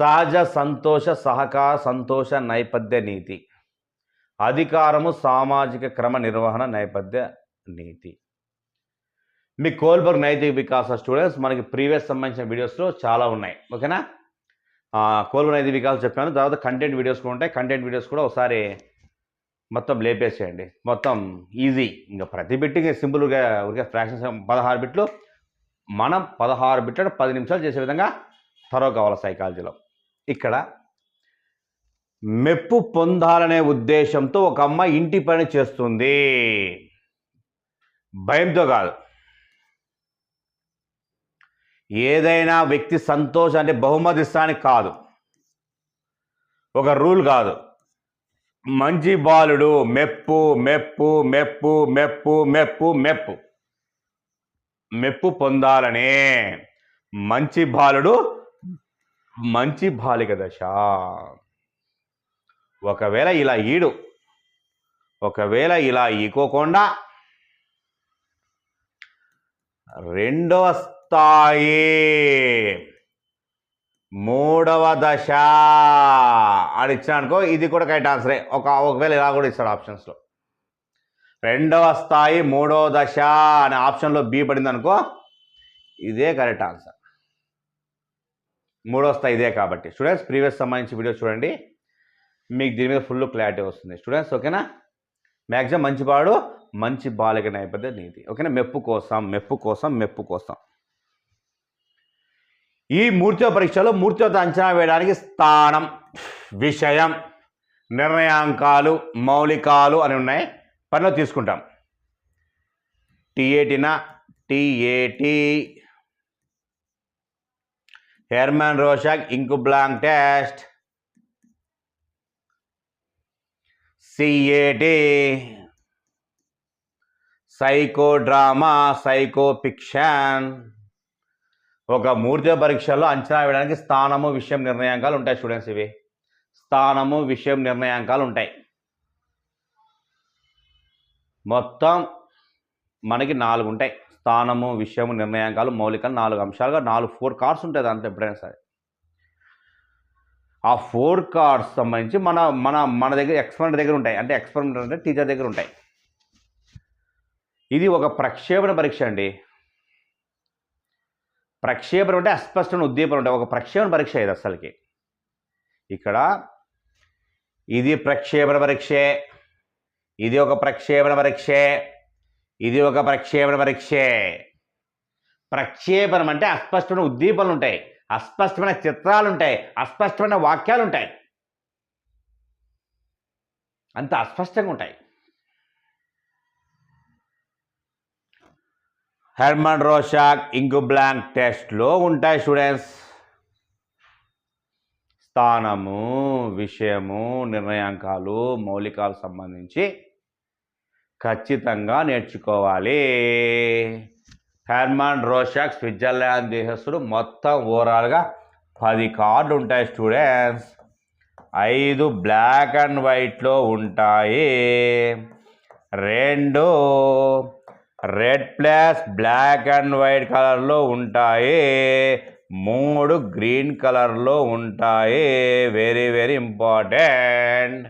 సహజ సంతోష సహకార సంతోష నేపథ్య నీతి, అధికారము సామాజిక క్రమ నిర్వహణ నేపథ్య నీతి. మీ కోల్బర్గ్ నైతిక వికాస స్టూడెంట్స్ మనకి ప్రీవియస్ సంబంధించిన వీడియోస్లో చాలా ఉన్నాయి. ఓకేనా? కోల్బర్గ్ నైతిక వికాసం చెప్పాను. తర్వాత కంటెంట్ వీడియోస్ కూడా ఉంటాయి. కంటెంట్ వీడియోస్ కూడా ఒకసారి మొత్తం లేపేసేయండి. మొత్తం ఈజీ. ఇంకా ప్రతి బిట్టికి సింపుల్గా ఫ్రాక్షన్స్ 16 బిట్లు. మనం 16 బిట్లను 10 నిమిషాలు చేసే విధంగా త్వరగా కావాలి సైకాలజీలో. ఇక్కడ మెప్పు పొందాలనే ఉద్దేశంతో ఒక అమ్మాయి ఇంటి పని చేస్తుంది. భయంతో కాదు. ఏదైనా వ్యక్తి సంతోషం అంటే బహుమతిస్తానికి కాదు, ఒక రూల్ కాదు. మంచి బాలుడు మెప్పు మెప్పు మెప్పు మెప్పు మెప్పు మెప్పు మెప్పు పొందాలనే. మంచి బాలుడు మంచి బాలిక దశ. ఒకవేళ ఇలా ఈకోకుండా రెండవ స్థాయి, మూడవ దశ అని ఇచ్చానుకో, ఇది కూడా కరెక్ట్ ఆన్సరే. ఒకవేళ ఇలా కూడా ఇస్తాడు ఆప్షన్స్లో. రెండవ స్థాయి, మూడవ దశ అనే ఆప్షన్లో బి పడింది అనుకో, ఇదే కరెక్ట్ ఆన్సర్. మూడవ స్థాయి ఇదే కాబట్టి స్టూడెంట్స్ ప్రీవియస్ సంబంధించి వీడియో చూడండి, మీకు దీని మీద ఫుల్ క్లారిటీ వస్తుంది స్టూడెంట్స్. ఓకేనా? మ్యాక్సిమం మంచివాడు మంచి బాలిక నేపథ్య నీతి. ఓకేనా? మెప్పు కోసం. ఈ మూర్తిత్వ పరీక్షలో మూర్తిత్వ అంచనా వేయడానికి స్థానం, విషయం, నిర్ణయాంకాలు, మౌలికాలు అని ఉన్నాయి. పనిలో తీసుకుంటాం. టీఏటీనా, TAT, Hermann Rorschach ink blank test, CAT, psycho drama, psycho fiction. ఒక మూర్తి పరీక్షల్లో అంచనా వేయడానికి స్థానము, విషయం, నిర్ణయాంకాలు ఉంటాయి స్టూడెంట్స్. ఇవి స్థానము, విషయం, నిర్ణయాంకాలు ఉంటాయి. మొత్తం మనకి 4 ఉంటాయి. స్థానము, విషయము, నిర్ణయాంకాలు, మౌలికలు 4 అంశాలుగా 4 కార్డ్స్ ఉంటాయి దాంట్లో ఎప్పుడైనా సరే. ఆ 4 కార్డ్స్ సంబంధించి మన మన మన దగ్గర ఎక్స్పెరిమెంట్ దగ్గర ఉంటాయి. అంటే ఎక్స్పెరిమెంట్ అంటే టీచర్ దగ్గర ఉంటాయి. ఇది ఒక ప్రక్షేపణ పరీక్ష అండి. ప్రక్షేపణం అంటే అస్పష్టమైన ఉద్దీపన ఉంటాయి. ఒక ప్రక్షేపణ పరీక్ష ఇది అసలుకి. ఇక్కడ ఇది ప్రక్షేపణ పరీక్షే, ఇది ఒక ప్రక్షేపణ పరీక్షే, ఇది ఒక ప్రక్షేపణ పరీక్షే. ప్రక్షేపణం అంటే అస్పష్టమైన ఉద్దీపనలు ఉంటాయి, అస్పష్టమైన చిత్రాలు ఉంటాయి, అస్పష్టమైన వాక్యాలు ఉంటాయి, అంత అస్పష్టంగా ఉంటాయి. హెర్మన్ రోషాక్ ఇంక్ బ్లాంక్ టెస్ట్లో ఉంటాయి స్టూడెంట్స్. స్థానము, విషయము, నిర్ణయాంకాలు, మౌలికాలకు సంబంధించి ఖచ్చితంగా నేర్చుకోవాలి. హెర్మన్ రోషాక్ స్విట్జర్లాండ్ దేశస్థుడు. మొత్తం ఓవరాల్గా 10 కార్డులు ఉంటాయి స్టూడెంట్స్. 5 బ్లాక్ అండ్ వైట్లో ఉంటాయి, 2 red plus black and white కలర్లో ఉంటాయి, 3 గ్రీన్ కలర్లో ఉంటాయి. Very very important.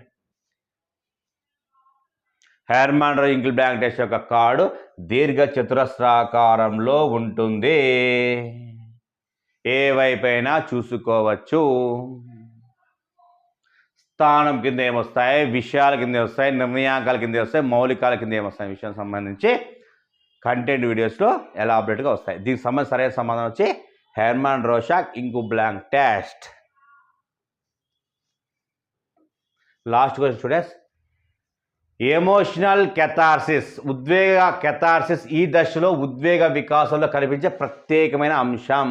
Hermann ink blank test యొక్క కార్డు దీర్ఘ చతురస్రాకారంలో ఉంటుంది. ఏ వైపైనా చూసుకోవచ్చు. స్థానం కింద ఏమొస్తాయి, విషయాల కింద వస్తాయి, నిర్ణయాంకాల కింద వస్తాయి, మౌలికాల కింద ఏమొస్తాయి విషయం సంబంధించి కంటెంట్ వీడియోస్లో ఎలాబరేట్గా వస్తాయి. దీనికి సంబంధించి సరైన సమాధానం వచ్చి Hermann Rorschach ink blank test. Last question students. Emotional catharsis, ఉద్వేగ కెథార్సిస్ ఈ దశలో ఉద్వేగ వికాసంలో కనిపించే ప్రత్యేకమైన అంశం.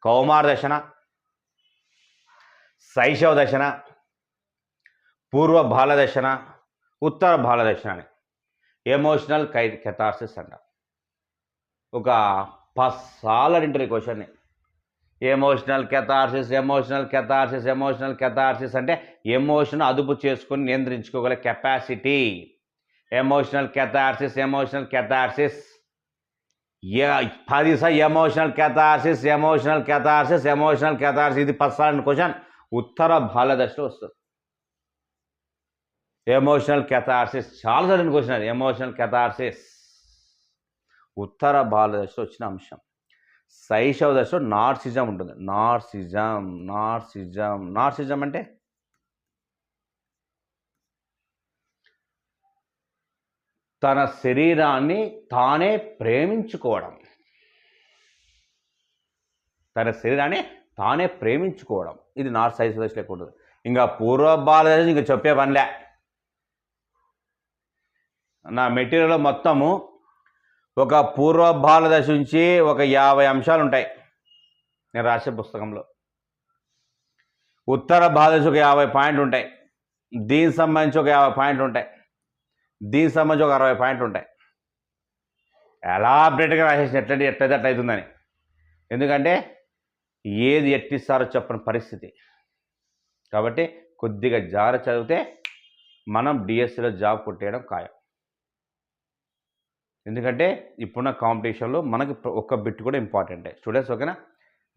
కౌమార దశన, శైశవ దశన, పూర్వ బాల దశన, ఉత్తర బాల దశన అని ఎమోషనల్ కెథార్సిస్ అంట. ఒక 10 సార్లు అడిగింటారు ఈ క్వశ్చన్ని. Emotional catharsis, emotional catharsis, emotional catharsis అంటే ఎమోషన్ అదుపు చేసుకొని నియంత్రించుకోగల capacity. Emotional catharsis, emotional catharsis. 10 సార్లు emotional catharsis, emotional catharsis, emotional catharsis. ఇది 10 సార్లు క్వశ్చన్ ఉత్తర బాల దశలో వస్తుంది. ఎమోషనల్ కెథార్సిస్ చాలా సార్లు క్వశ్చన్ అది. ఎమోషనల్ కెథార్సిస్ ఉత్తర బాల దశలో వచ్చిన అంశం. శైశవ దశలో నార్సిజం ఉంటుంది. నార్సిజం, నార్సిజం, నార్సిజం అంటే తన శరీరాన్ని తానే ప్రేమించుకోవడం. తన శరీరాన్ని తానే ప్రేమించుకోవడం, ఇది శైశవ దశలో ఎక్కువ ఉంటుంది. ఇంకా పూర్వ బాల దశ ఇంకా చెప్పే పనిలే. నా మెటీరియల్లో మొత్తము ఒక పూర్వ బాల దశ నుంచి ఒక 50 అంశాలు ఉంటాయి నేను రాసే పుస్తకంలో. ఉత్తర బాల దశ ఒక 50 పాయింట్లు ఉంటాయి. దీనికి సంబంధించి ఒక 50 పాయింట్లు ఉంటాయి. దీనికి సంబంధించి ఒక 60 పాయింట్లు ఉంటాయి. ఎలాబరేట్గా రాసేసిన ఎట్లయితే అట్లా అవుతుందని. ఎందుకంటే ఏది ఎట్టిస్తారో చెప్పని పరిస్థితి. కాబట్టి కొద్దిగా జాగ్రత్త చదివితే మనం డిఎస్సిలో జాబ్ కొట్టేయడం ఖాయం. ఎందుకంటే ఇప్పుడున్న కాంపిటీషన్లో మనకి ఒక్క బిట్ కూడా ఇంపార్టెంటే స్టూడెంట్స్. ఓకేనా,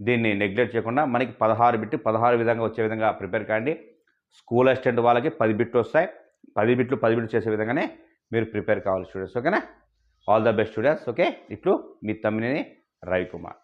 దీన్ని నెగ్లెక్ట్ చేయకుండా మనకి 16 బిట్ 16 విధంగా వచ్చే విధంగా ప్రిపేర్ కాండి. స్కూల్ అసిస్టెంట్ వాళ్ళకి 10 బిట్లు వస్తాయి. 10 బిట్లు చేసే విధంగానే మీరు ప్రిపేర్ కావాలి స్టూడెంట్స్. ఓకేనా, all the best students. Okay, ఇట్లు మీ తమ్మినేని రవికుమార్.